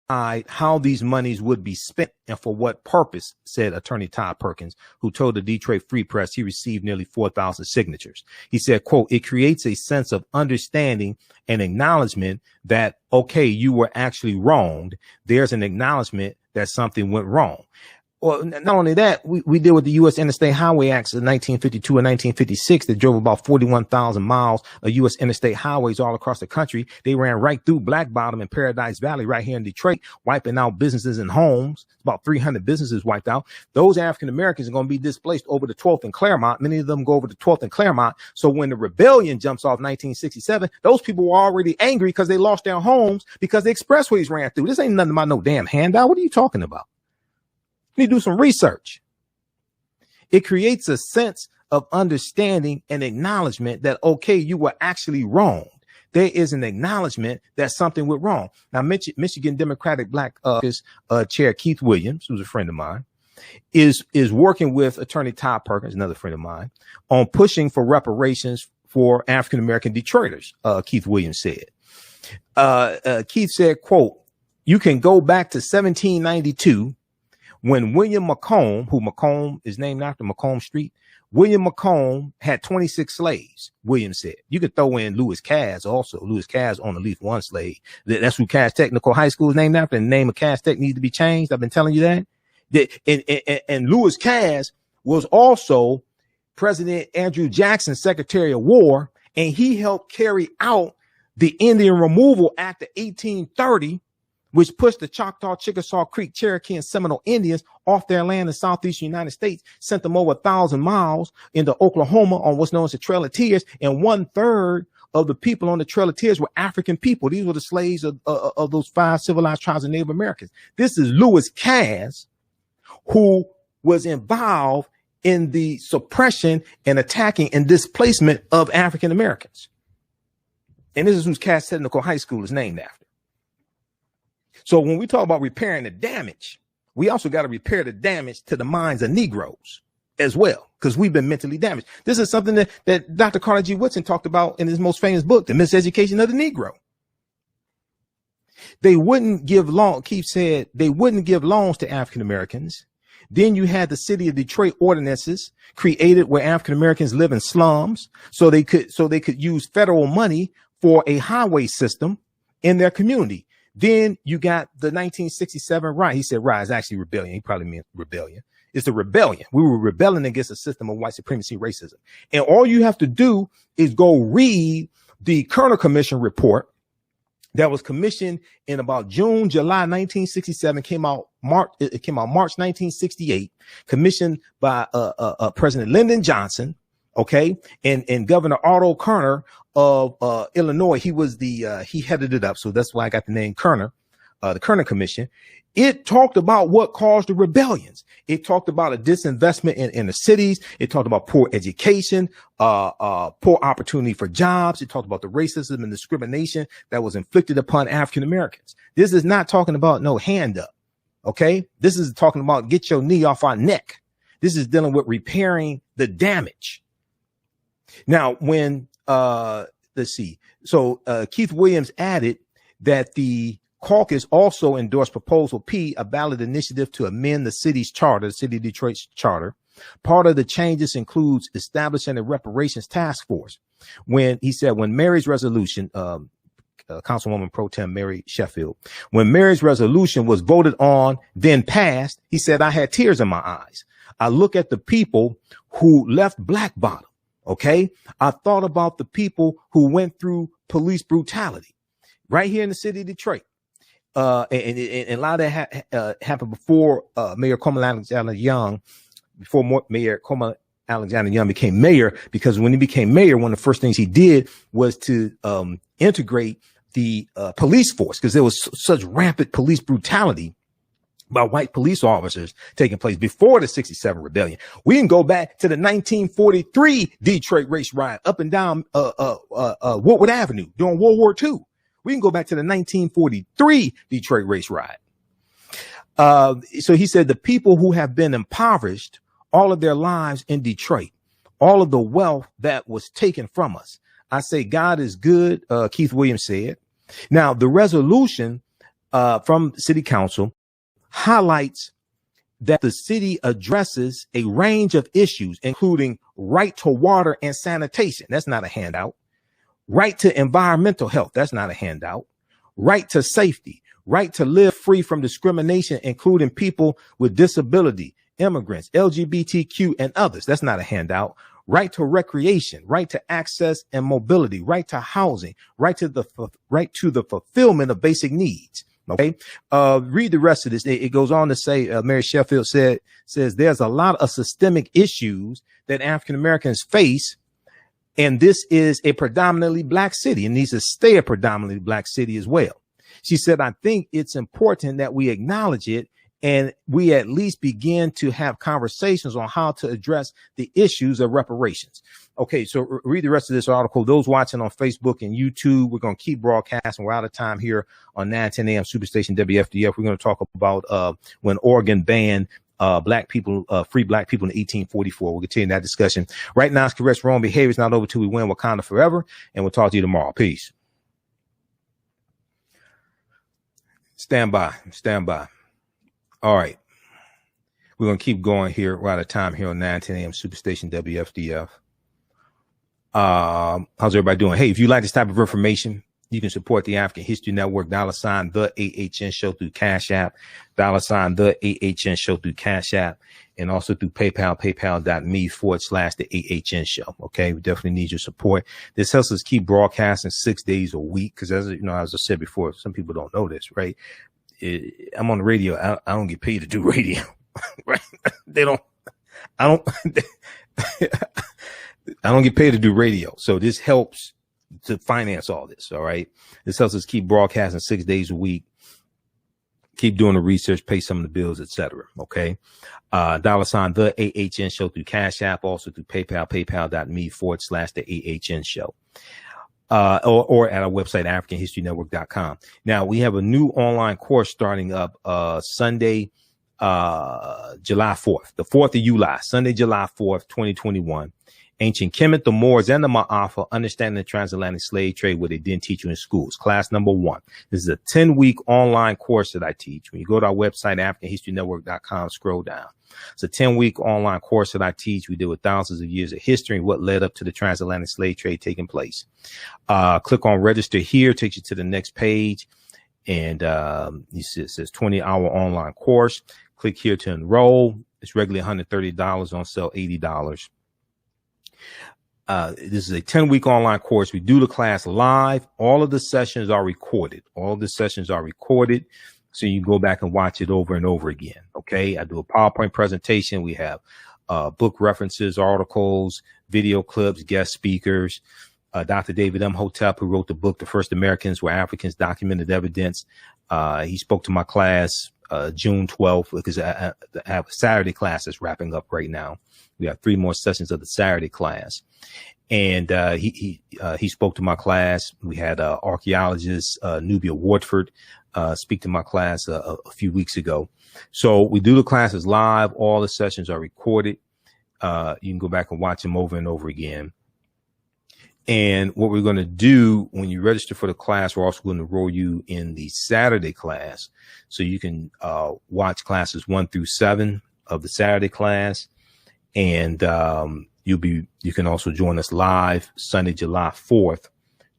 how these monies would be spent and for what purpose, said Attorney Todd Perkins, who told the Detroit Free Press he received nearly 4,000 signatures. He said, quote, it creates a sense of understanding and acknowledgement that, okay, you were actually wronged. There's an acknowledgement that something went wrong. Well, not only that, we deal with the U.S. Interstate Highway Acts of 1952 and 1956 that drove about 41,000 miles of U.S. interstate highways all across the country. They ran right through Black Bottom and Paradise Valley right here in Detroit, wiping out businesses and homes. About 300 businesses wiped out. Those African Americans are going to be displaced over to 12th and Claremont. Many of them go over to 12th and Claremont. So when the rebellion jumps off 1967, those people were already angry because they lost their homes because the expressways ran through. This ain't nothing about no damn handout. What are you talking about? You need to do some research. It creates a sense of understanding and acknowledgement that, okay, you were actually wronged. There is an acknowledgement that something went wrong. Now, Michigan Democratic Black Chair Keith Williams, who's a friend of mine, is working with Attorney Todd Perkins, another friend of mine, on pushing for reparations for African-American Detroiters, Keith Williams said. Keith said, quote, you can go back to 1792 when William Macomb, who Macomb is named after, Macomb Street, William Macomb had 26 slaves, William said. You could throw in Lewis Cass also. Lewis Cass owned at least one slave. That's who Cass Technical High School is named after. And the name of Cass Tech needs to be changed. I've been telling you that. And Lewis Cass was also President Andrew Jackson's Secretary of War, and he helped carry out the Indian Removal Act of 1830, which pushed the Choctaw, Chickasaw, Creek, Cherokee, and Seminole Indians off their land in the southeastern United States, sent them over 1,000 miles into Oklahoma on what's known as the Trail of Tears, and 1/3 of the people on the Trail of Tears were African people. These were the slaves of those 5 civilized tribes of Native Americans. This is Lewis Cass, who was involved in the suppression and attacking and displacement of African Americans. And this is who Cass Technical High School is named after. So when we talk about repairing the damage, we also got to repair the damage to the minds of Negroes as well, because we've been mentally damaged. This is something that Dr. Carter G. Woodson talked about in his most famous book, The Miseducation of the Negro. They wouldn't give loans. Keith said they wouldn't give loans to African Americans. Then you had the city of Detroit ordinances created where African Americans live in slums, so they could use federal money for a highway system in their community. Then you got the 1967 riot. He said riot is actually rebellion. He probably meant rebellion. It's the rebellion. We were rebelling against a system of white supremacy racism. And all you have to do is go read the Kerner Commission report that was commissioned in about June, July 1967, came out March 1968, commissioned by President Lyndon Johnson, okay, and Governor Otto Kerner of Illinois. He headed it up, so that's why I got the name Kerner, the Kerner Commission. It talked about what caused the rebellions. It talked about a disinvestment in the cities. It talked about poor education, poor opportunity for jobs. It talked about the racism and discrimination that was inflicted upon African Americans. This is not talking about no hand up. Okay. This is talking about get your knee off our neck. This is dealing with repairing the damage. Now, when, let's see. So, Keith Williams added that the caucus also endorsed Proposal P, a ballot initiative to amend the city's charter, the city of Detroit's charter. Part of the changes includes establishing a reparations task force. When he said, when Mary's resolution, Councilwoman Pro Tem Mary Sheffield, when Mary's resolution was voted on, then passed, he said, I had tears in my eyes. I look at the people who left Black Bottom. Okay. I thought about the people who went through police brutality right here in the city of Detroit. And a lot of that happened before Mayor Coleman Alexander Young, before Mayor Coleman Alexander Young became mayor, because when he became mayor, one of the first things he did was to integrate the police force, because there was such rampant police brutality by white police officers taking place before the 67 rebellion. We can go back to the 1943 Detroit race riot up and down Woodward Avenue during World War II. We can go back to the 1943 Detroit race riot. So he said the people who have been impoverished all of their lives in Detroit, all of the wealth that was taken from us. I say God is good, Keith Williams said. Now, the resolution from City Council highlights that the city addresses a range of issues, including right to water and sanitation. That's not a handout. Right to environmental health. That's not a handout. Right to safety. Right to live free from discrimination, including people with disability, immigrants, LGBTQ, and others. That's not a handout. Right to recreation, right to access and mobility, right to housing, right to the fulfillment of basic needs. Okay. Read the rest of this. It goes on to say, Mary Sheffield says there's a lot of systemic issues that African Americans face. And this is a predominantly Black city and needs to stay a predominantly Black city as well. She said, I think it's important that we acknowledge it and we at least begin to have conversations on how to address the issues of reparations. Okay, so read the rest of this article. Those watching on Facebook and YouTube, we're going to keep broadcasting. We're out of time here on 910 AM Superstation WFDF. We're going to talk about when Oregon banned Black people, free Black people in 1844. We'll continue that discussion. Right now, it's correct wrong behavior. It's not over till we win Wakanda forever. And we'll talk to you tomorrow. Peace. Stand by. Stand by. All right. We're going to keep going here. We're out of time here on 910 AM Superstation WFDF. How's everybody doing? Hey, if you like this type of information, you can support the African History Network, $ TheAHNShow through Cash App, $ TheAHNShow through Cash App, and also through PayPal, paypal.me/TheAHNShow. Okay. We definitely need your support. This helps us keep broadcasting 6 days a week. Cause as I said before, some people don't know this, right? I'm on the radio. I don't get paid to do radio, right? I don't get paid to do radio. So this helps to finance all this. All right. This helps us keep broadcasting 6 days a week, keep doing the research, pay some of the bills, etc. Okay. $ TheAHNShow through Cash App, also through PayPal, paypal.me/TheAHNShow. Or at our website, AfricanHistoryNetwork.com. Now we have a new online course starting up, Sunday, July 4th, the 4th of July, Sunday, July 4th, 2021. Ancient Kemet, the Moors, and the Maafa, Understanding the Transatlantic Slave Trade, what they didn't teach you in schools. Class number 1. This is a 10-week online course that I teach. When you go to our website, AfricanHistoryNetwork.com, scroll down. It's a 10-week online course that I teach. We deal with thousands of years of history and what led up to the transatlantic slave trade taking place. Click on register here, takes you to the next page. And it says 20-hour online course. Click here to enroll. It's regularly $130, on sale $80. This is a 10-week online course. We do the class live. All of the sessions are recorded. So you can go back and watch it over and over again. Okay. I do a PowerPoint presentation. We have book references, articles, video clips, guest speakers. Dr. David Imhotep, who wrote the book, The First Americans Were Africans, Documented Evidence. He spoke to my class June 12th, because I have a Saturday class that's wrapping up right now. We have 3 more sessions of the Saturday class. And he spoke to my class. We had archaeologist Nubia Wardford speak to my class a few weeks ago. So we do the classes live. All the sessions are recorded. You can go back and watch them over and over again. And what we're going to do when you register for the class, we're also going to enroll you in the Saturday class. So you can watch classes 1 through 7 of the Saturday class. And you can also join us live Sunday, July 4th,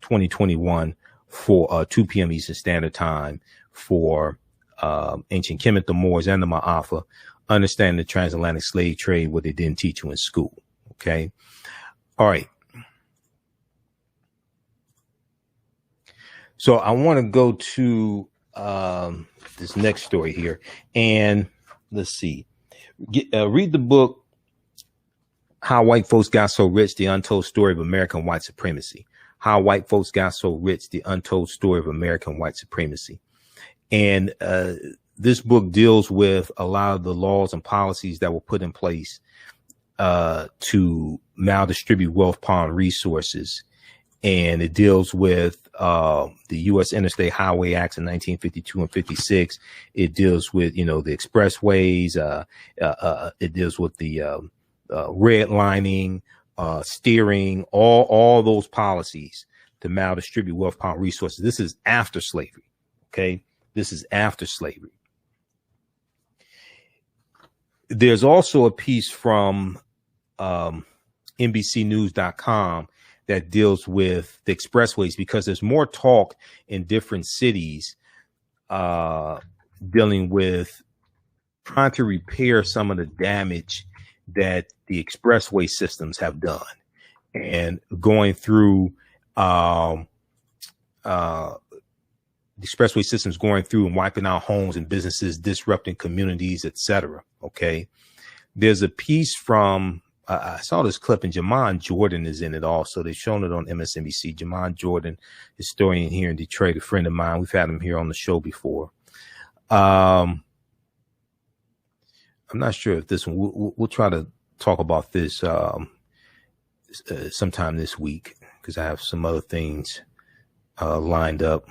2021 for 2 p.m. Eastern Standard Time for ancient Kemet, the Moors, and the Maafa, understanding the transatlantic slave trade, what they didn't teach you in school. Okay. All right. So I want to go to this next story here, and let's see. Read the book, How White Folks Got So Rich, The Untold Story of American White Supremacy. How White Folks Got So Rich, The Untold Story of American White Supremacy. And this book deals with a lot of the laws and policies that were put in place to maldistribute wealth upon resources. And it deals with the U.S. Interstate Highway Acts in 1952 and 56. It deals with, the expressways. It deals with the redlining, steering, all those policies to maldistribute wealth upon resources. This is after slavery. Okay. This is after slavery. There's also a piece from NBCnews.com that deals with the expressways, because there's more talk in different cities dealing with trying to repair some of the damage that the expressway systems have done, and going through the expressway systems going through and wiping out homes and businesses, disrupting communities, etc. Okay. There's a piece from I saw this clip, and Jamon Jordan is in it also. They've shown it on MSNBC. Jamon Jordan, historian here in Detroit, a friend of mine. We've had him here on the show before. I'm not sure if this one, we'll try to talk about this sometime this week, because I have some other things lined up.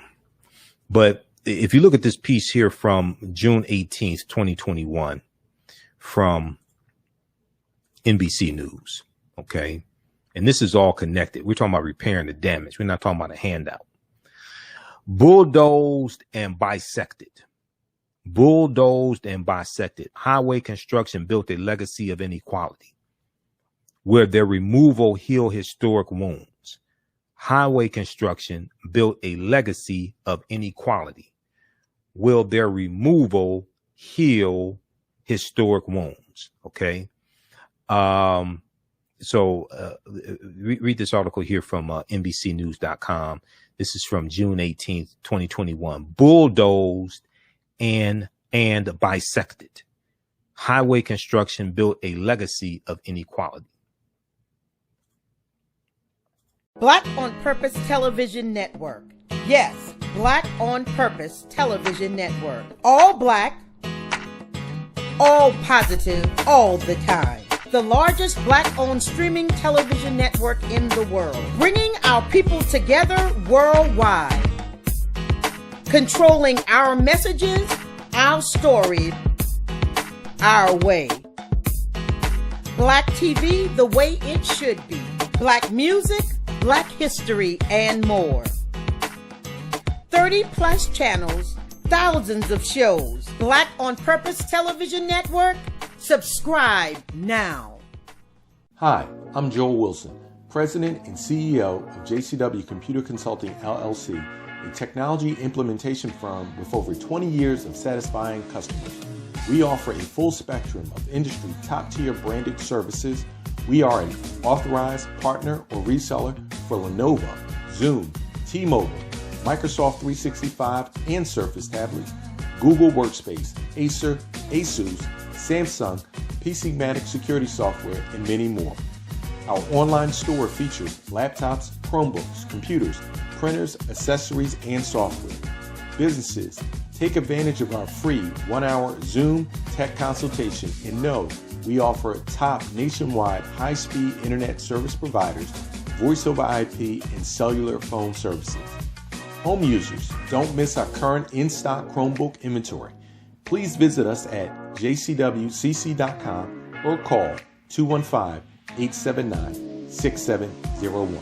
But if you look at this piece here from June 18th, 2021, from NBC News. Okay. And this is all connected. We're talking about repairing the damage. We're not talking about a handout. Bulldozed and bisected. Bulldozed and bisected. Highway construction built a legacy of inequality, where their removal healed historic wounds. Highway construction built a legacy of inequality. Will their removal heal historic wounds? Okay. So read this article here from NBCnews.com. This is from June 18th, 2021. Bulldozed and bisected. Highway construction built a legacy of inequality. Black on Purpose Television Network. Yes, Black on Purpose Television Network. All black, all positive, all the time. The largest black-owned streaming television network in the world, bringing our people together worldwide, controlling our messages, our story, our way. Black TV the way it should be. Black music, Black history, and more. 30+ channels, thousands of shows. Black on Purpose Television Network. Subscribe now. Hi, I'm Joel Wilson, President and CEO of JCW Computer Consulting, LLC, a technology implementation firm with over 20 years of satisfying customers. We offer a full spectrum of industry top-tier branded services. We are an authorized partner or reseller for Lenovo, Zoom, T-Mobile, Microsoft 365 and Surface tablets, Google Workspace, Acer, Asus, Samsung, PCmatic security software, and many more. Our online store features laptops, Chromebooks, computers, printers, accessories, and software. Businesses, Take advantage of our free 1-hour Zoom tech consultation and know we offer top nationwide high-speed internet service providers, voice over IP, and cellular phone services. Home users, don't miss our current in-stock Chromebook inventory. Please visit us at jcwcc.com or call 215-879-6701.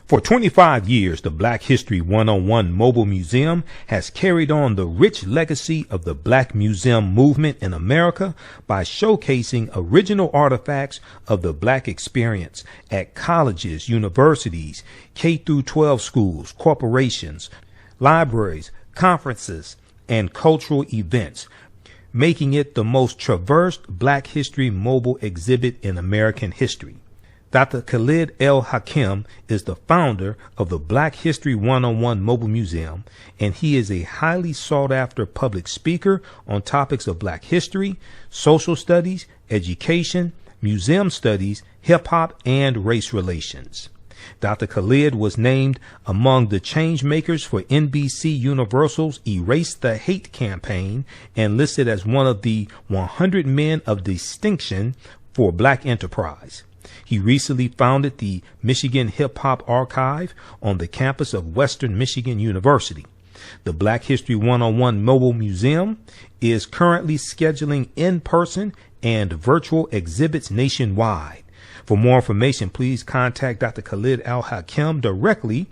For 25 years, the Black History 101 Mobile Museum has carried on the rich legacy of the Black Museum movement in America by showcasing original artifacts of the Black experience at colleges, universities, K-12 schools, corporations, libraries, conferences, and cultural events, making it the most traversed Black History mobile exhibit in American history. Dr. Khalid El-Hakim is the founder of the Black History 101 Mobile Museum, and he is a highly sought-after public speaker on topics of Black history, social studies, education, museum studies, hip-hop, and race relations. Dr. Khalid was named among the change makers for NBC Universal's Erase the Hate campaign and listed as one of the 100 men of distinction for Black enterprise. He recently founded the Michigan Hip Hop Archive on the campus of Western Michigan University. The Black History 101 Mobile Museum is currently scheduling in-person and virtual exhibits nationwide. For more information, please contact Dr. Khalid El-Hakim directly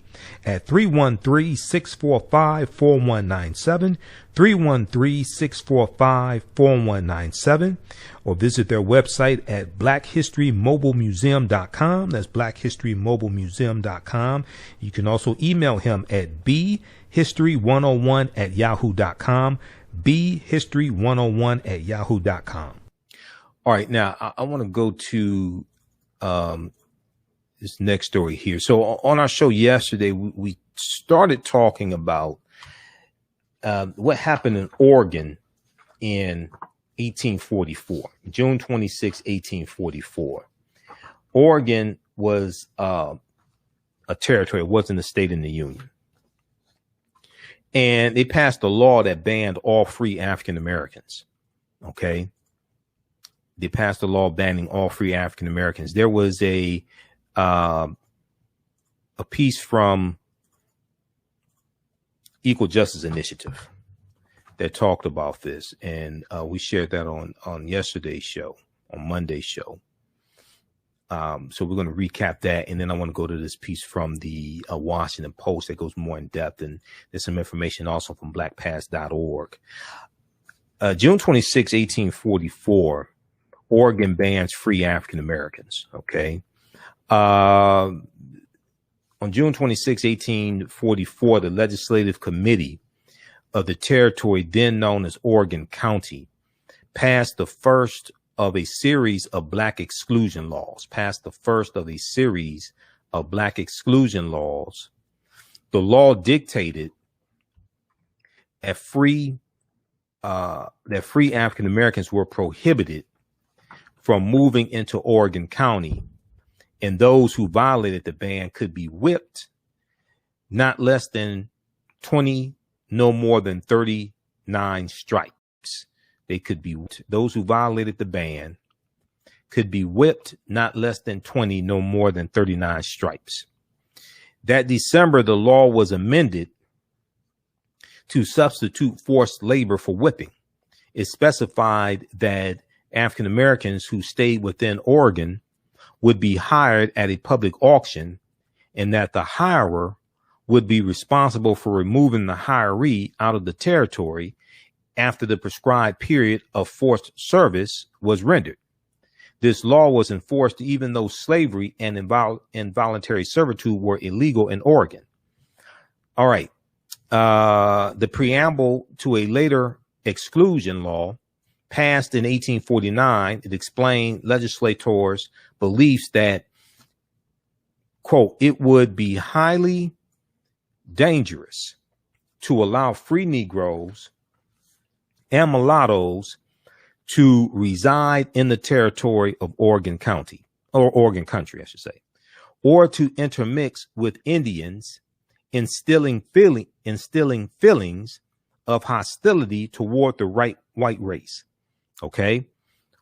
at 313-645-4197, 313-645-4197, or visit their website at blackhistorymobilemuseum.com. That's blackhistorymobilemuseum.com. You can also email him at bhistory101@yahoo.com, bhistory101@yahoo.com. All right, now I want to go to this next story here. So on our show yesterday, we started talking about what happened in Oregon in 1844, June 26, 1844. Oregon was a territory. It wasn't a state in the Union. And they passed a law that banned all free African Americans. Okay. They passed a law banning all free African Americans. There was a piece from Equal Justice Initiative that talked about this, and we shared that on yesterday's show, on Monday's show. So we're going to recap that, and then I want to go to this piece from the Washington Post that goes more in depth, and there's some information also from blackpast.org. June 26, 1844. Oregon bans free African Americans. Okay. On June 26, 1844, the Legislative Committee of the territory then known as Oregon County passed the first of a series of Black Exclusion Laws. The law dictated that free African Americans were prohibited from moving into Oregon County, and those who violated the ban could be whipped, not less than 20, no more than 39 stripes. Those who violated the ban could be whipped, not less than 20, no more than 39 stripes. That December, the law was amended to substitute forced labor for whipping. It specified that African Americans who stayed within Oregon would be hired at a public auction, and that the hirer would be responsible for removing the hiree out of the territory after the prescribed period of forced service was rendered. This law was enforced even though slavery and involuntary servitude were illegal in Oregon. All right. The preamble to a later exclusion law passed in 1849, it explained legislators' beliefs that, quote, it would be highly dangerous to allow free Negroes and mulattoes to reside in the territory of Oregon County, or Oregon Country, I should say, or to intermix with Indians, instilling feelings of hostility toward the white race, okay,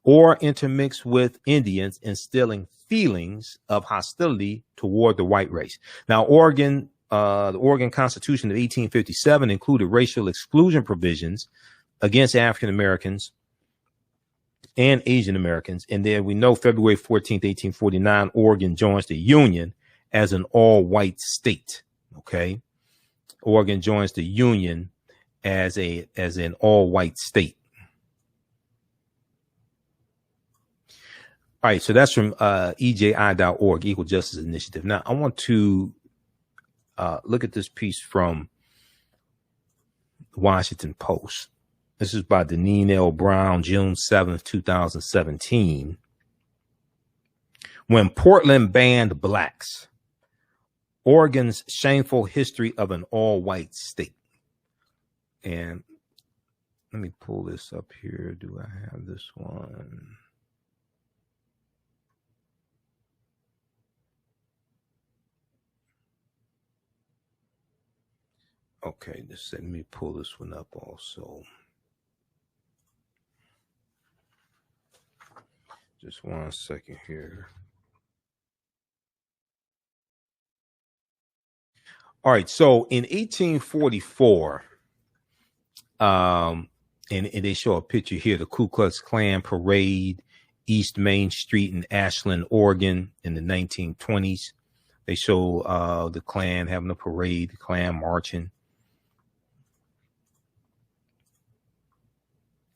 or intermix with Indians, instilling feelings of hostility toward the white race. Now, the Oregon Constitution of 1857 included racial exclusion provisions against African Americans and Asian Americans. And then we know February 14th, 1849, Oregon joins the Union as an all-white state, okay? Oregon joins the Union as an all-white state. All right, so that's from EJI.org, Equal Justice Initiative. Now, I want to look at this piece from the Washington Post. This is by Deneen L. Brown, June 7th, 2017. When Portland banned blacks, Oregon's shameful history of an all-white state. And let me pull this up here. Do I have this one? Okay, just let me pull this one up also. Just 1 second here. All right, so in 1844, and they show a picture here, the Ku Klux Klan parade, East Main Street in Ashland, Oregon in the 1920s. They show the Klan having a parade, the Klan marching.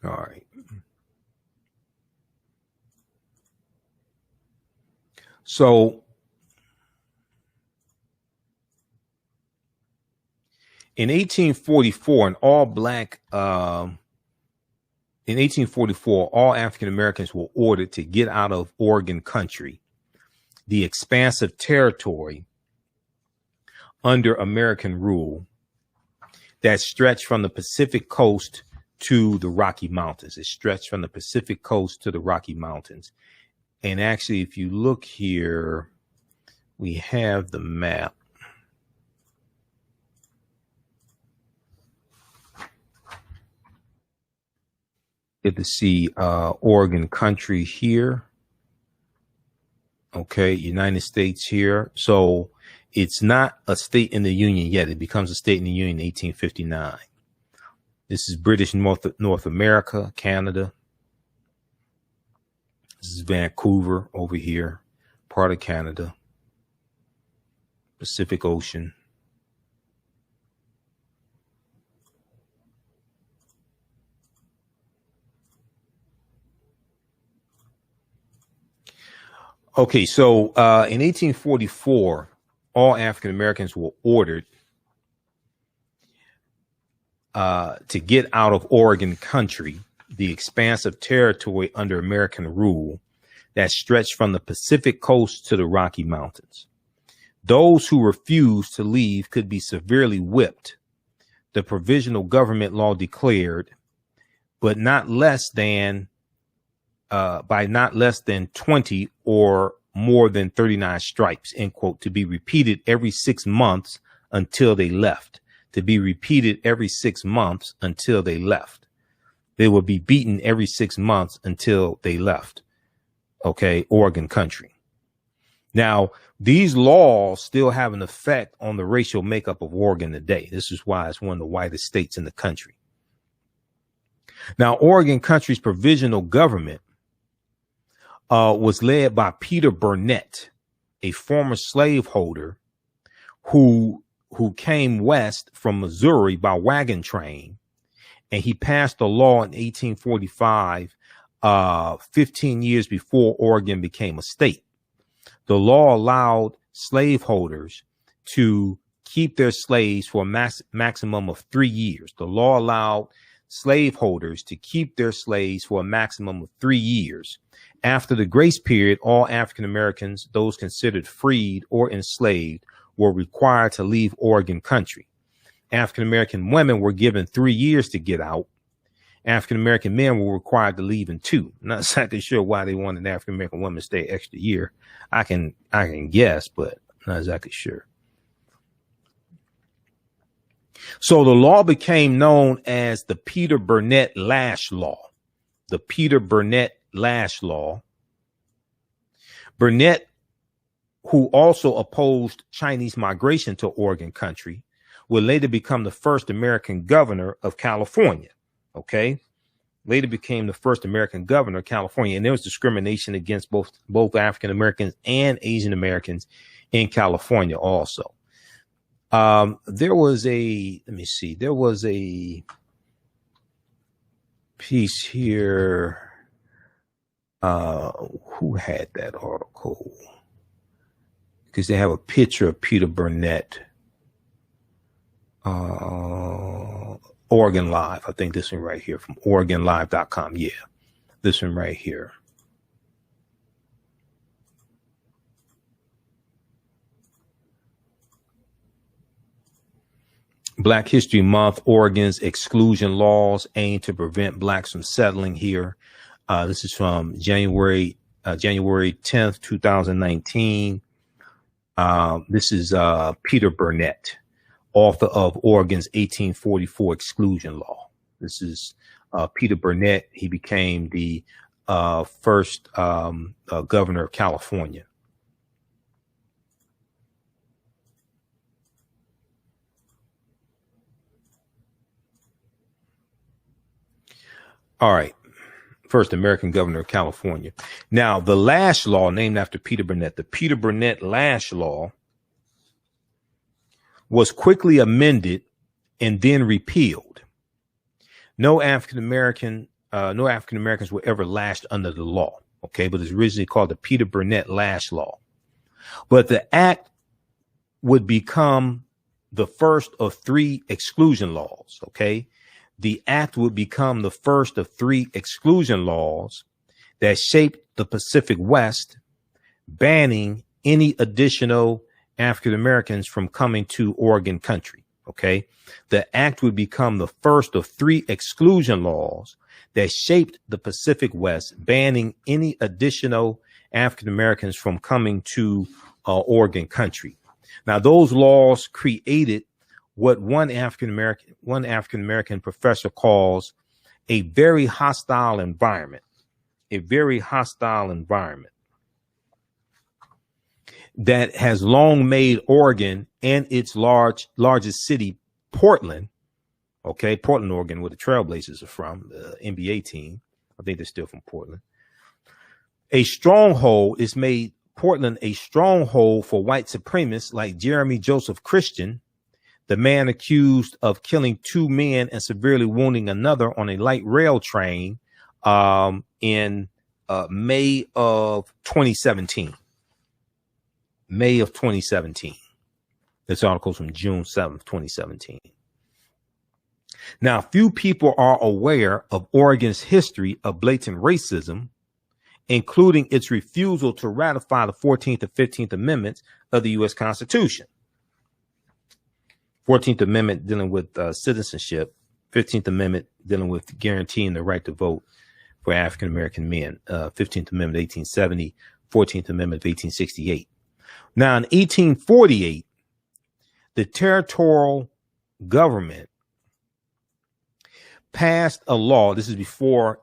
All right. So in 1844, all African Americans were ordered to get out of Oregon country, the expansive territory under American rule that stretched from the Pacific coast to the Rocky Mountains. It stretched from the Pacific coast to the Rocky Mountains. And actually, if you look here, we have the map. Get to see Oregon country here. Okay, United States here. So it's not a state in the Union yet. It becomes a state in the Union in 1859. This is British North America, Canada. This is Vancouver over here, part of Canada, Pacific Ocean. Okay, so in 1844, all African Americans were ordered to get out of Oregon country, the expansive territory under American rule that stretched from the Pacific coast to the Rocky Mountains. Those who refused to leave could be severely whipped, the provisional government law declared, but not less than by not less than 20 or more than 39 stripes, end quote, to be repeated every 6 months until they left. To be repeated every 6 months until they left. They would be beaten every 6 months until they left. Okay, Oregon country. Now, these laws still have an effect on the racial makeup of Oregon today. This is why it's one of the whitest states in the country. Now, Oregon country's provisional government was led by Peter Burnett, a former slaveholder who came west from Missouri by wagon train, and he passed a law in 1845, 15 years before Oregon became a state. The law allowed slaveholders to keep their slaves for a maximum of 3 years. The law allowed slaveholders to keep their slaves for a maximum of 3 years. After the grace period, all African Americans, those considered freed or enslaved, were required to leave Oregon country. African American women were given 3 years to get out. African American men were required to leave in 2. I'm not exactly sure why they wanted African American women to stay an extra year. I can guess, but not exactly sure. So the law became known as the Peter Burnett Lash Law. The Peter Burnett Lash Law. Burnett, who also opposed Chinese migration to Oregon country, would later become the first American governor of California. Okay. Later became the first American governor of California. And there was discrimination against both African Americans and Asian Americans in California also. There was a piece here. Who had that article? Because they have a picture of Peter Burnett. Oregon Live. I think this one right here from OregonLive.com. Yeah, this one right here. Black History Month, Oregon's exclusion laws aim to prevent blacks from settling here. This is from January 10th, 2019. This is Peter Burnett, author of Oregon's 1844 exclusion law. This is Peter Burnett. He became the first governor of California. All right. First American governor of California. Now, the Lash Law, named after Peter Burnett, the Peter Burnett Lash Law, was quickly amended and then repealed. No African Americans were ever lashed under the law. Okay, but it's originally called the Peter Burnett Lash Law. But the act would become the first of three exclusion laws. Okay, the act would become the first of three exclusion laws that shaped the Pacific West, banning any additional African Americans from coming to Oregon country. Okay. The act would become the first of three exclusion laws that shaped the Pacific West, banning any additional African Americans from coming to Oregon country. Now, those laws created what one African American professor calls a very hostile environment, that has long made Oregon and its largest city, Portland, okay, Portland, Oregon, where the Trailblazers are from, the NBA team. I think they're still from Portland. A stronghold is made Portland a stronghold for white supremacists like Jeremy Joseph Christian, the man accused of killing two men and severely wounding another on a light rail train in May of 2017. May of 2017. This article is from June 7th, 2017. Now, few people are aware of Oregon's history of blatant racism, including its refusal to ratify the 14th and 15th Amendments of the U.S. Constitution. 14th Amendment dealing with citizenship, 15th Amendment dealing with guaranteeing the right to vote for African-American men, 15th Amendment 1870, 14th Amendment of 1868. Now, in 1848, the territorial government passed a law. This is before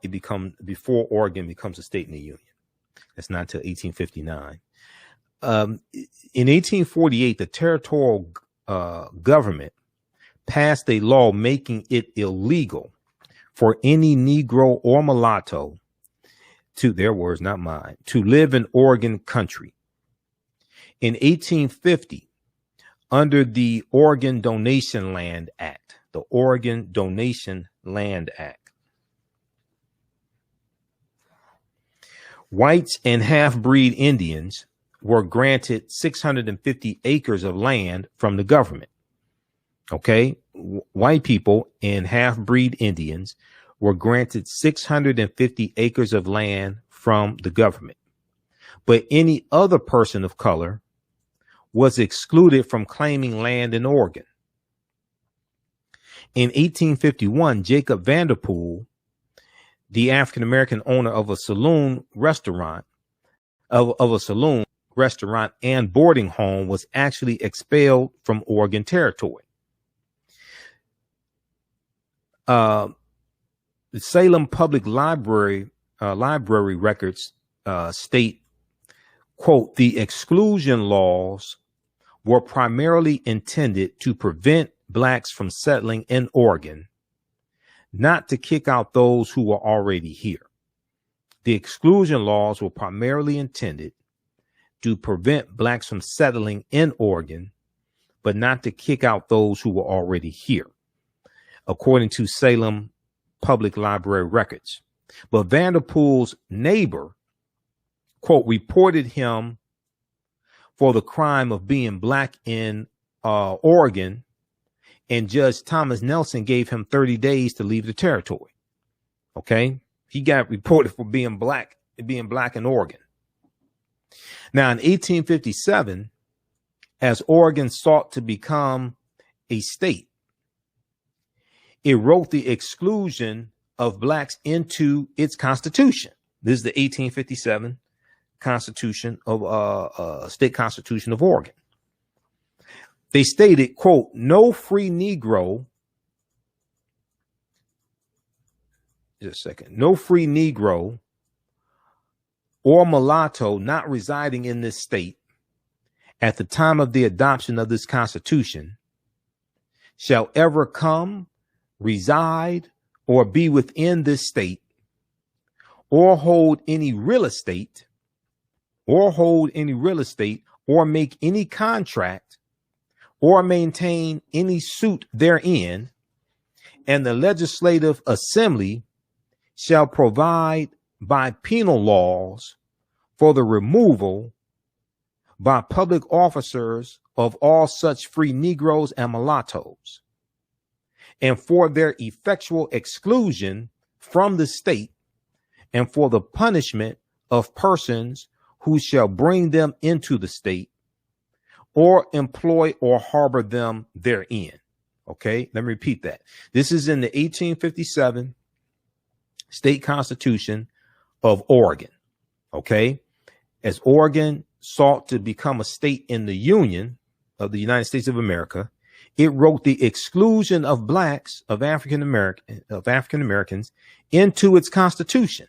Oregon becomes a state in the Union. That's not until 1859. In 1848, the territorial government passed a law making it illegal for any Negro or mulatto, to their words, not mine, to live in Oregon country. In 1850, under the Oregon Donation Land Act, the Oregon Donation Land Act, whites and half-breed Indians were granted 650 acres of land from the government. Okay. White people and half-breed Indians were granted 650 acres of land from the government. But any other person of color was excluded from claiming land in Oregon. In 1851, Jacob Vanderpool, the African-American owner of a saloon restaurant, restaurant and boarding home, was actually expelled from Oregon territory. The Salem Public Library records state, quote, the exclusion laws were primarily intended to prevent blacks from settling in Oregon, not to kick out those who were already here. The exclusion laws were primarily intended to prevent blacks from settling in Oregon, but not to kick out those who were already here, according to Salem Public Library records. But Vanderpool's neighbor, quote, reported him for the crime of being black in Oregon, and Judge Thomas Nelson gave him 30 days to leave the territory. Okay, he got reported for being black in Oregon. Now, in 1857, as Oregon sought to become a state, it wrote the exclusion of blacks into its constitution. This is the 1857 Constitution of State Constitution of Oregon. They stated, quote, no free Negro, just a second, no free Negro or mulatto not residing in this state at the time of the adoption of this Constitution shall ever come, reside, or be within this state, or hold any real estate, or make any contract, or maintain any suit therein, and the legislative assembly shall provide by penal laws for the removal by public officers of all such free Negroes and mulattoes, and for their effectual exclusion from the state, and for the punishment of persons who shall bring them into the state, or employ or harbor them therein. Okay, let me repeat that. This is in the 1857 State Constitution of Oregon. Okay, as Oregon sought to become a state in the Union of the United States of America, it wrote the exclusion of blacks, of African Americans, into its constitution.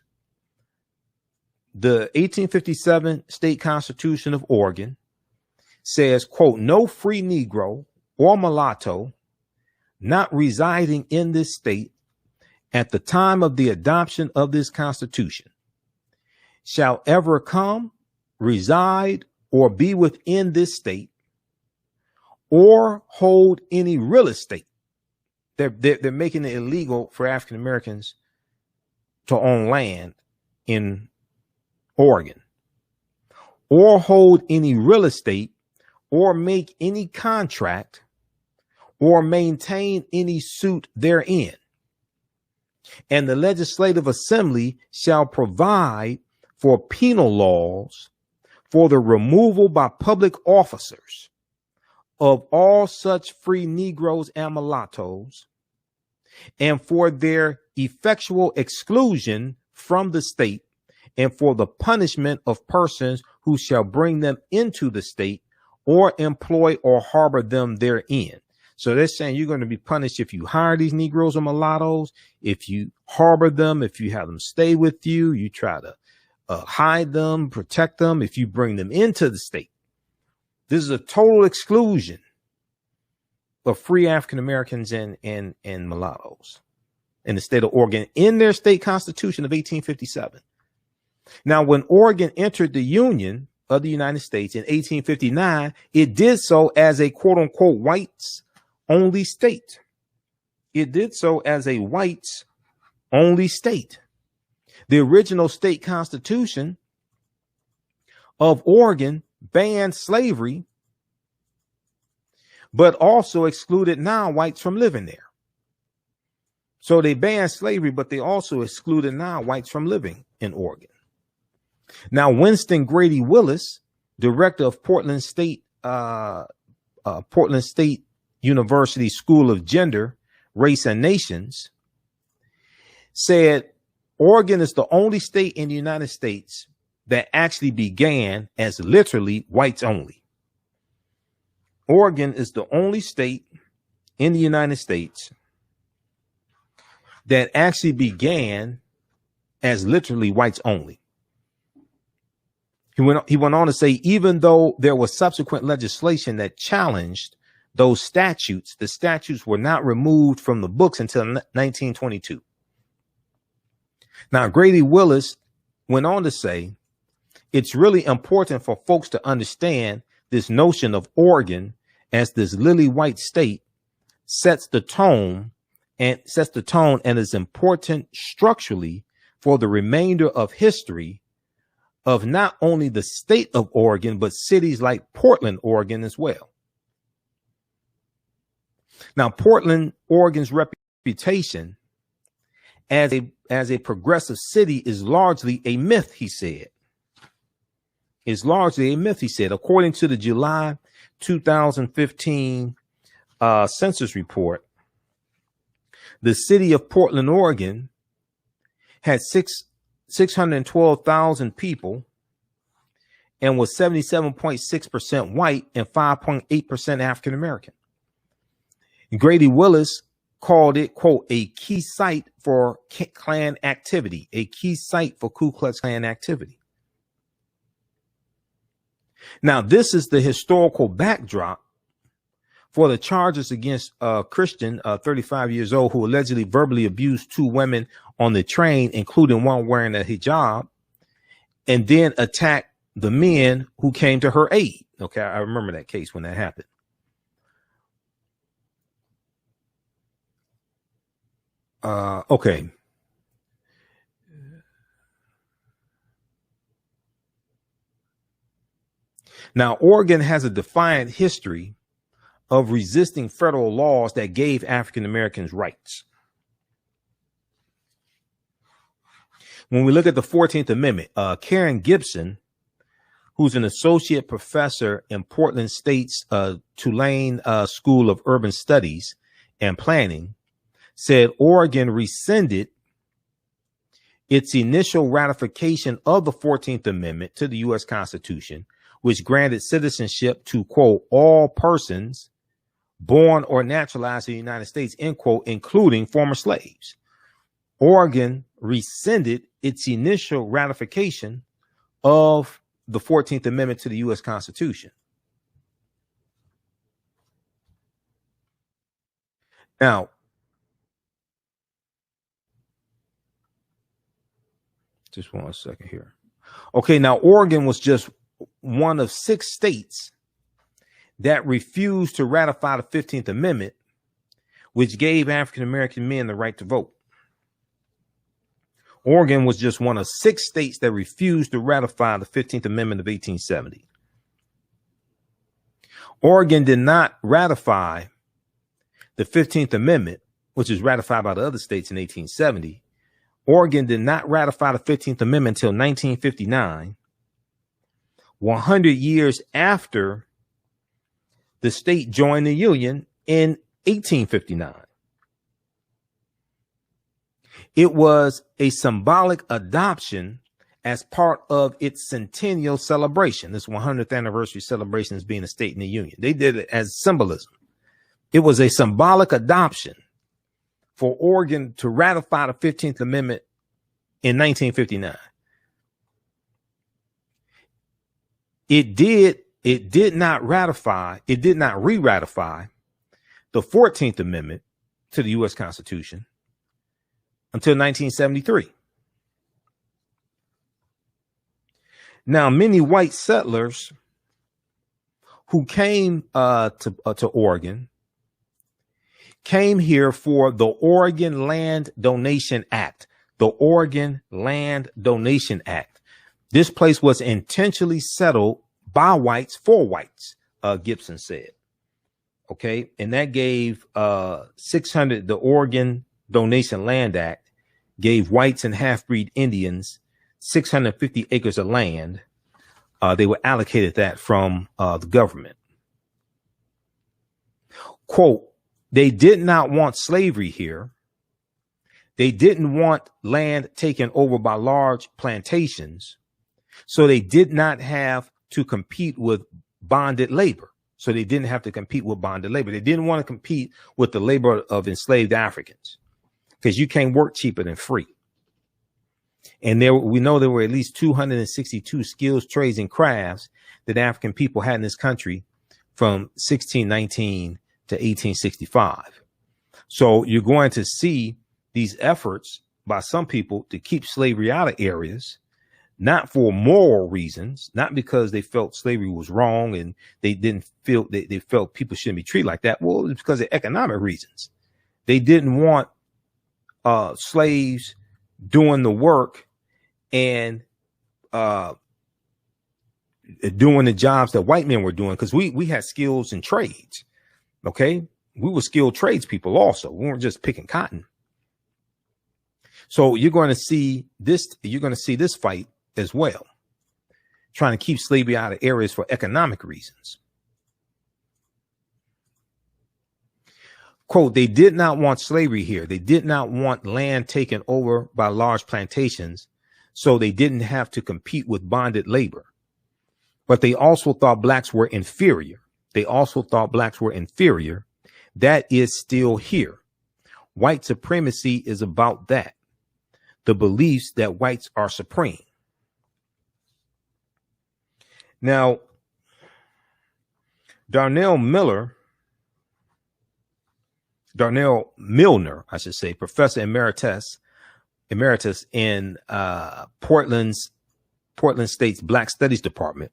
The 1857 State Constitution of Oregon says, quote, no free Negro or mulatto not residing in this state at the time of the adoption of this Constitution shall ever come, reside, or be within this state, or hold any real estate. They're making it illegal for African Americans to own land in Oregon, or hold any real estate, or make any contract, or maintain any suit therein. And the legislative assembly shall provide for penal laws for the removal by public officers of all such free Negroes and mulattoes, and for their effectual exclusion from the state, and for the punishment of persons who shall bring them into the state, or employ or harbor them therein. So they're saying you're going to be punished if you hire these Negroes or mulattoes, if you harbor them, if you have them stay with you, you try to hide them, protect them, if you bring them into the state. This is a total exclusion of free African Americans and mulattoes in the state of Oregon in their state constitution of 1857. Now, when Oregon entered the Union of the United States in 1859, it did so as a quote unquote whites only state. It did so as a whites only state. The original state constitution of Oregon banned slavery, but also excluded non-whites from living there. So they banned slavery, but they also excluded non-whites from living in Oregon. Now, Winston Grady Willis, director of Portland State University School of Gender, Race and Nations, said Oregon is the only state in the United States that actually began as literally whites only. Oregon is the only state in the United States that actually began as literally whites only. He went on to say, even though there was subsequent legislation that challenged those statutes, the statutes were not removed from the books until 1922. Now, Grady Willis went on to say, it's really important for folks to understand this notion of Oregon as this lily white state sets the tone and is important structurally for the remainder of history of not only the state of Oregon, but cities like Portland, Oregon as well. Now, Portland, Oregon's reputation as a progressive city is largely a myth, he said. Is largely a myth, he said. According to the July 2015 census report, the city of Portland, Oregon had 612,000 people and was 77.6% white and 5.8% African American. Grady Willis called it, quote, a key site for Klan activity, a key site for Ku Klux Klan activity. Now, this is the historical backdrop for the charges against Christian, 35 years old, who allegedly verbally abused two women on the train, including one wearing a hijab, and then attacked the men who came to her aid. Okay, I remember that case when that happened. Okay. Now, Oregon has a defiant history of resisting federal laws that gave African Americans rights. When we look at the 14th Amendment, Karen Gibson, who's an associate professor in Portland State's Tulane School of Urban Studies and Planning, said Oregon rescinded its initial ratification of the 14th Amendment to the U.S. Constitution, which granted citizenship to, quote, all persons born or naturalized in the United States, end quote, including former slaves. Oregon rescinded its initial ratification of the 14th Amendment to the U.S. Constitution. Now, just 1 second here. Okay, now Oregon was just one of 6 states that refused to ratify the 15th Amendment, which gave African American men the right to vote. Oregon was just one of 6 states that refused to ratify the 15th Amendment of 1870. Oregon did not ratify the 15th Amendment, which was ratified by the other states in 1870. Oregon did not ratify the 15th Amendment until 1959, 100 years after the state joined the Union in 1859. It was a symbolic adoption as part of its centennial celebration. This 100th anniversary celebration as being a state in the Union. They did it as symbolism. It was a symbolic adoption for Oregon to ratify the 15th Amendment in 1959. It did not re-ratify the 14th Amendment to the U.S. Constitution until 1973. Now, many white settlers who came to Oregon came here for the Oregon Land Donation Act. The Oregon Land Donation Act. This place was intentionally settled by whites for whites, Gibson said. Okay, and that gave the Oregon Donation Land Act gave whites and half-breed Indians 650 acres of land. They were allocated that from the government. Quote, they did not want slavery here. They didn't want land taken over by large plantations. So they did not have to compete with bonded labor. So they didn't have to compete with bonded labor. They didn't want to compete with the labor of enslaved Africans. because you can't work cheaper than free. And we know there were at least 262 skills, trades, and crafts that African people had in this country from 1619 to 1865. So you're going to see these efforts by some people to keep slavery out of areas, not for moral reasons, not because they felt slavery was wrong and they didn't feel they felt people shouldn't be treated like that. Well, it's because of economic reasons. They didn't want slaves doing the work and doing the jobs that white men were doing, because we had skills and trades. Okay, we were skilled tradespeople also. We weren't just picking cotton. So you're going to see this. You're going to see this fight as well, trying to keep slavery out of areas for economic reasons. Quote, they did not want slavery here. They did not want land taken over by large plantations, so they didn't have to compete with bonded labor. But they also thought blacks were inferior. They also thought blacks were inferior. That is still here. White supremacy is about that. The beliefs that whites are supreme. Now, Darnell Milner, I should say, Professor Emeritus in Portland State's Black Studies Department,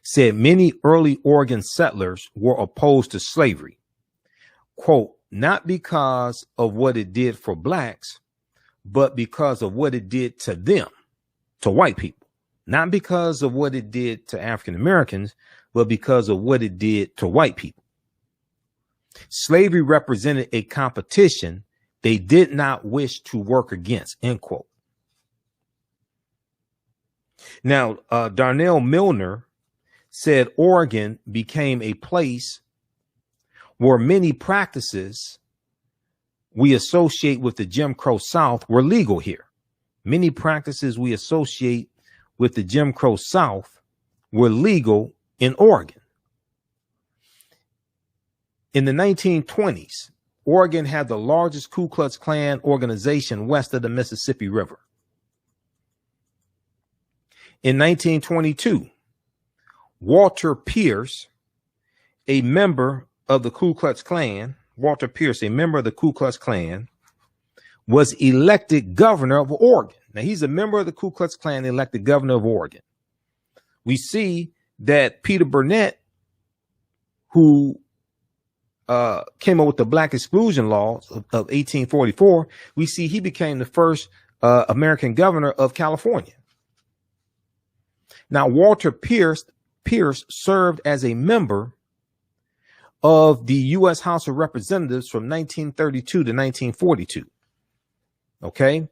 said many early Oregon settlers were opposed to slavery, quote, not because of what it did for blacks, but because of what it did to them, to white people, not because of what it did to African Americans, but because of what it did to white people. Slavery represented a competition they did not wish to work against, end quote. Now, Darnell Milner said Oregon became a place where many practices we associate with the Jim Crow South were legal here. Many practices we associate with the Jim Crow South were legal in Oregon. In the 1920s, Oregon had the largest Ku Klux Klan organization west of the Mississippi River. In 1922, Walter Pierce, a member of the Ku Klux Klan, was elected governor of Oregon. Now, he's a member of the Ku Klux Klan, elected governor of Oregon. We see that Peter Burnett, who came up with the Black Exclusion Laws of 1844, we see he became the first American governor of California. Now, Walter Pierce served as a member of the U.S. House of Representatives from 1932 to 1942. Okay.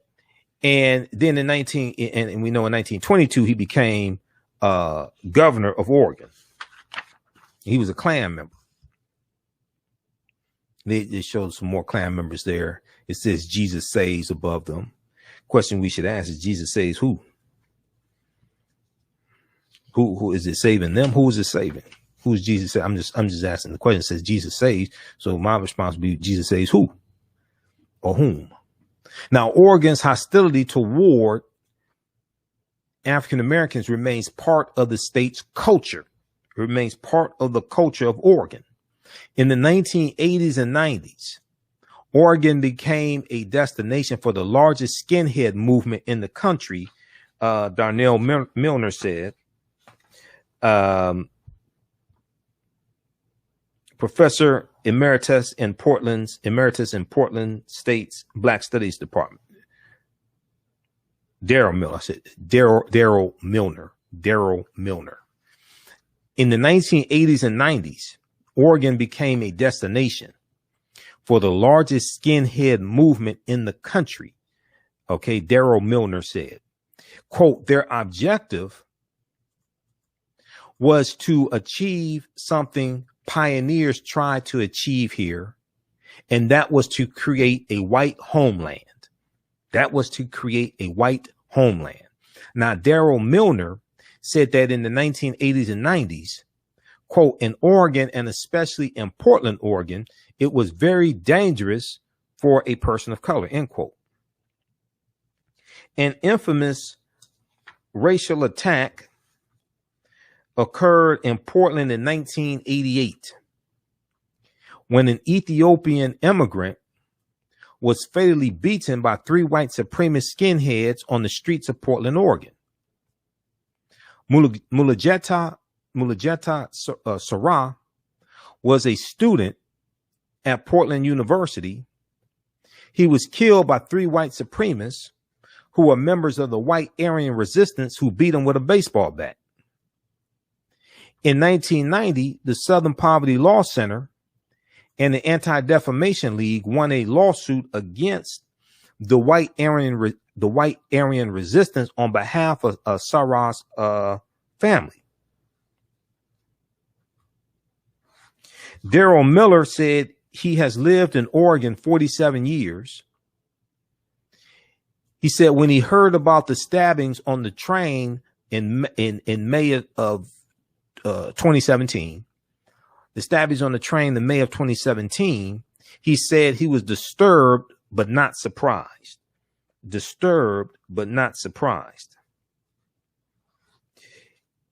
And then and we know in 1922, he became governor of Oregon. He was a Klan member. They showed some more Klan members there. It says Jesus saves above them. Question we should ask is, Jesus saves who? Who is it saving them? Who is it saving? Who's Jesus? I'm just asking. The question says Jesus saves. So my response would be, Jesus saves who or whom? Now, Oregon's hostility toward African Americans remains part of the state's culture. It remains part of the culture of Oregon. In the 1980s and 90s, Oregon became a destination for the largest skinhead movement in the country, Darnell Milner said. Professor Emeritus in Portland State's Black Studies Department. Darrell Milner. In the 1980s and 90s, Oregon became a destination for the largest skinhead movement in the country. Okay, Darrell Milner said, quote, their objective was to achieve something pioneers tried to achieve here, and that was to create a white homeland. Now, Darrell Milner said that in the 1980s and 90s, quote, in Oregon and especially in Portland, Oregon, it was very dangerous for a person of color, end quote. An infamous racial attack occurred in Portland in 1988 when an Ethiopian immigrant was fatally beaten by 3 white supremacist skinheads on the streets of Portland, Oregon. Mulugeta Sarah was a student at Portland University. He was killed by 3 white supremacists who were members of the white Aryan resistance who beat him with a baseball bat. In 1990, the Southern Poverty Law Center and the Anti-Defamation League won a lawsuit against the white Aryan resistance on behalf of Sarah's family. Daryl Miller said he has lived in Oregon 47 years. He said when he heard about the stabbings on the train in May of 2017, the stabbings on the train in May of 2017, he said he was disturbed but not surprised. Disturbed but not surprised.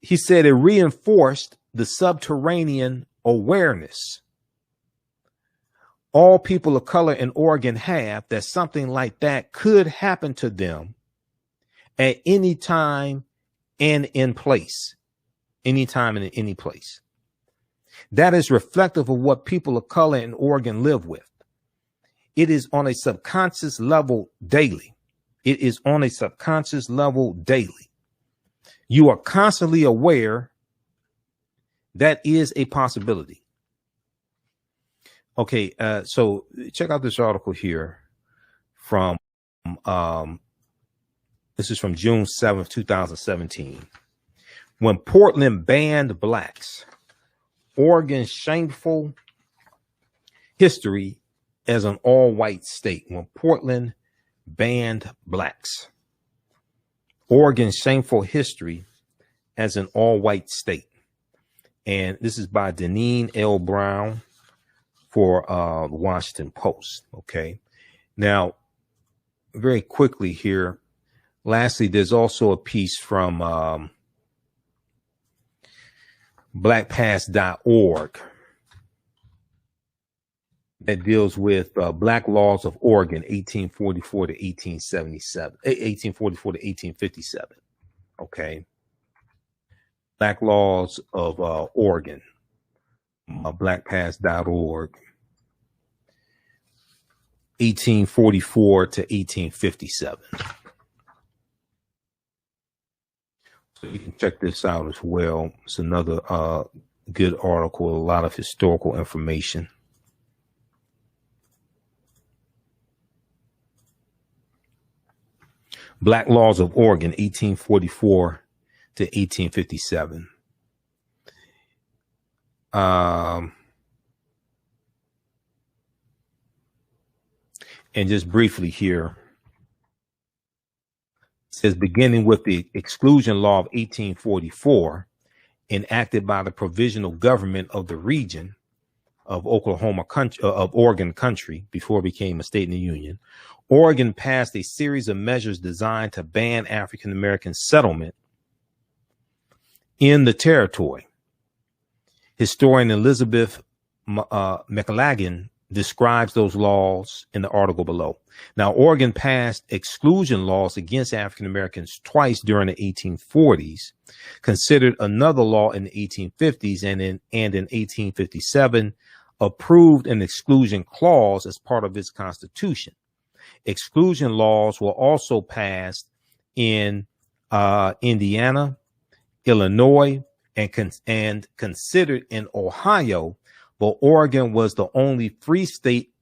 He said it reinforced the subterranean awareness all people of color in Oregon have that something like that could happen to them at any time and in place. Anytime and in any place. That is reflective of what people of color in Oregon live with. It is on a subconscious level daily. It is on a subconscious level daily. You are constantly aware that is a possibility. Okay, so check out this article here from, this is from June 7th, 2017. When Portland banned blacks, Oregon's shameful history as an all-white state. When Portland banned blacks, Oregon's shameful history as an all-white state. And this is by Deneen L. Brown for the Washington Post. Okay. Now, very quickly here. Lastly, there's also a piece from blackpast.org that deals with Black Laws of Oregon, 1844 to 1877, 1844 to 1857. Okay. Black Laws of Oregon, blackpast.org, 1844 to 1857. So you can check this out as well. It's another good article, a lot of historical information. Black Laws of Oregon, 1844 to 1857. And just briefly here, it says beginning with the Exclusion Law of 1844, enacted by the provisional government of the region of Oregon country before it became a state in the Union, Oregon passed a series of measures designed to ban African American settlement in the territory. Historian Elizabeth McLagan describes those laws in the article below. Now, Oregon passed exclusion laws against African Americans twice during the 1840s, considered another law in the 1850s, and in 1857 approved an exclusion clause as part of its constitution. Exclusion laws were also passed in Indiana, Illinois, and considered in Ohio, but Oregon was the only free state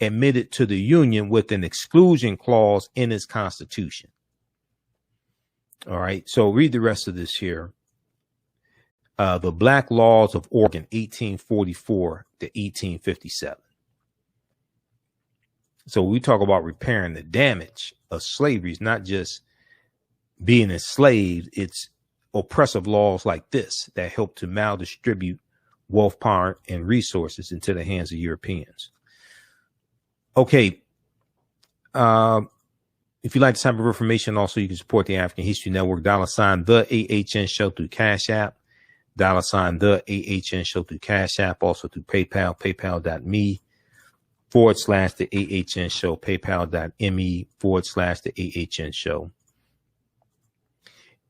admitted to the Union with an exclusion clause in its constitution. All right, so read the rest of this here. The Black Laws of Oregon, 1844 to 1857. So we talk about repairing the damage of slavery. It's not just being enslaved. It's oppressive laws like this that help to maldistribute wealth, power, and resources into the hands of Europeans. Okay, If you like this type of information, also you can support the African History Network, $ the AHN Show through Cash App, $ the AHN Show through Cash App, also through PayPal, paypal.me / the AHN Show, paypal.me / the AHN Show.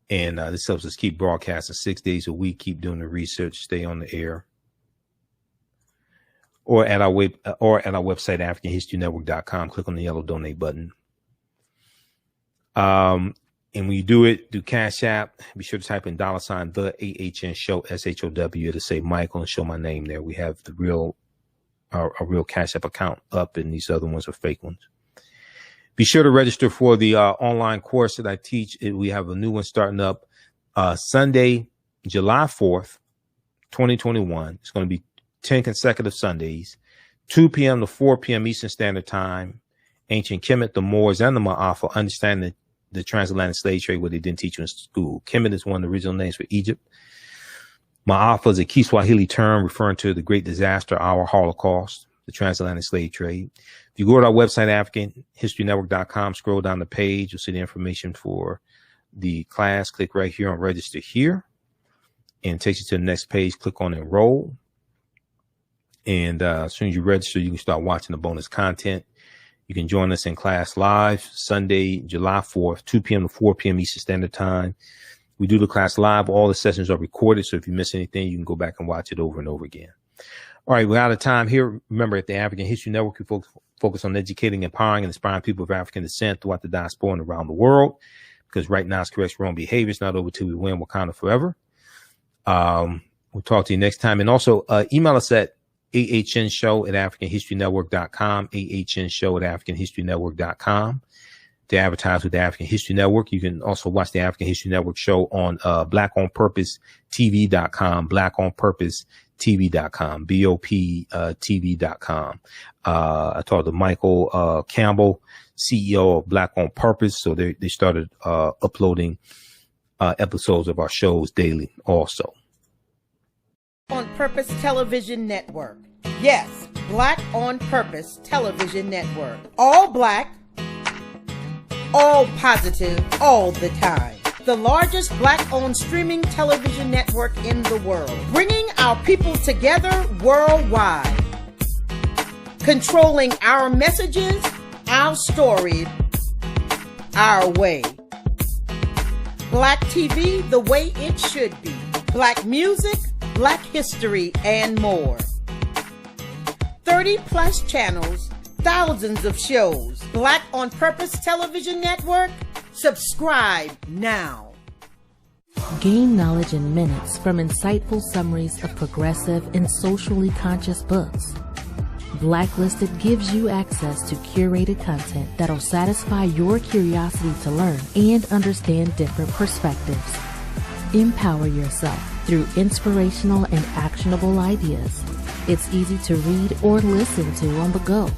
And this helps us keep broadcasting 6 days a week, keep doing the research, stay on the air. Or at our website, AfricanHistoryNetwork.com, click on the yellow donate button. And when you do it, do Cash App, be sure to type in $ the AHN Show, SHOW. It'll say Michael and show my name there. We have the real, a real Cash App account up, and these other ones are fake ones. Be sure to register for the online course that I teach. We have a new one starting up Sunday, July 4th, 2021. It's going to be 10 consecutive Sundays, 2 p.m. to 4 p.m. Eastern Standard Time. Ancient Kemet, the Moors, and the Maafa, understanding the transatlantic slave trade, what they didn't teach you in school. Kemet is one of the original names for Egypt. Maafa is a Kiswahili term referring to the great disaster, our Holocaust, the transatlantic slave trade. If you go to our website, AfricanHistoryNetwork.com, scroll down the page, you'll see the information for the class. Click right here on Register Here, and it takes you to the next page. Click on Enroll. And as soon as you register, you can start watching the bonus content. You can join us in class live Sunday, July 4th, 2 p.m. to 4 p.m. Eastern Standard Time. We do the class live. All the sessions are recorded, so if you miss anything, you can go back and watch it over and over again. All right, we're out of time here. Remember, at the African History Network, we focus on educating, empowering, and inspiring people of African descent throughout the diaspora and around the world, because right now it's correct wrong behavior. It's not over till we win Wakanda forever. We'll talk to you next time. And also email us at AHNshow@AfricanHistoryNetwork.com, AHNshow@AfricanHistoryNetwork.com. To advertise with the African History Network. You can also watch the African History Network show on blackonpurposetv.com, blackonpurposetv.com, BOP TV.com. I talked to Michael Campbell, CEO of Black on Purpose. So they started uploading episodes of our shows daily also. On Purpose Television Network. Yes, Black on Purpose Television Network. All black, all positive, all the time. The largest black-owned streaming television network in the world. Bringing our people together worldwide. Controlling our messages, our story, our way. Black TV the way it should be. Black music, Black history, and more. 30+ channels, thousands of shows. Black on Purpose Television Network. Subscribe now. Gain knowledge in minutes from insightful summaries of progressive and socially conscious books. Blacklisted gives you access to curated content that'll satisfy your curiosity to learn and understand different perspectives. Empower yourself through inspirational and actionable ideas. It's easy to read or listen to on the go.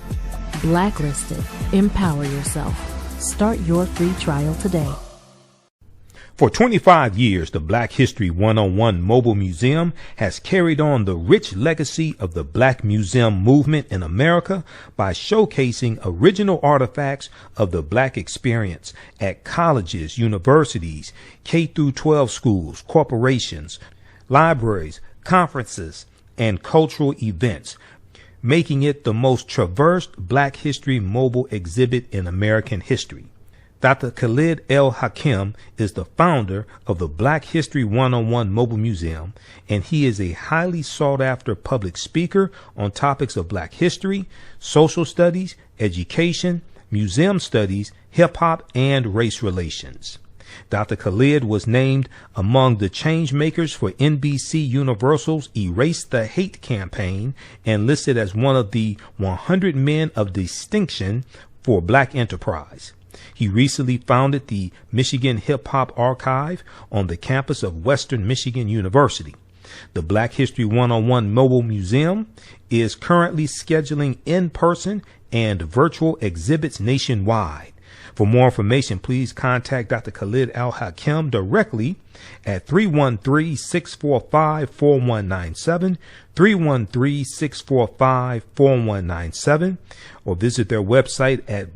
Blacklisted. Empower yourself. Start your free trial today. For 25 years, the Black History 101 Mobile Museum has carried on the rich legacy of the Black Museum movement in America by showcasing original artifacts of the Black experience at colleges, universities, K-12 schools, corporations, libraries, conferences, and cultural events, making it the most traversed Black History mobile exhibit in American history. Dr. Khalid El-Hakim is the founder of the Black History 101 Mobile Museum, and he is a highly sought-after public speaker on topics of Black history, social studies, education, museum studies, hip-hop, and race relations. Dr. Khalid was named among the change makers for NBC Universal's Erase the Hate campaign and listed as one of the 100 men of distinction for Black enterprise. He recently founded the Michigan Hip Hop Archive on the campus of Western Michigan University. The Black History 101 Mobile Museum is currently scheduling in-person and virtual exhibits nationwide. For more information, please contact Dr. Khalid El-Hakim directly at 313-645-4197, 313-645-4197, or visit their website at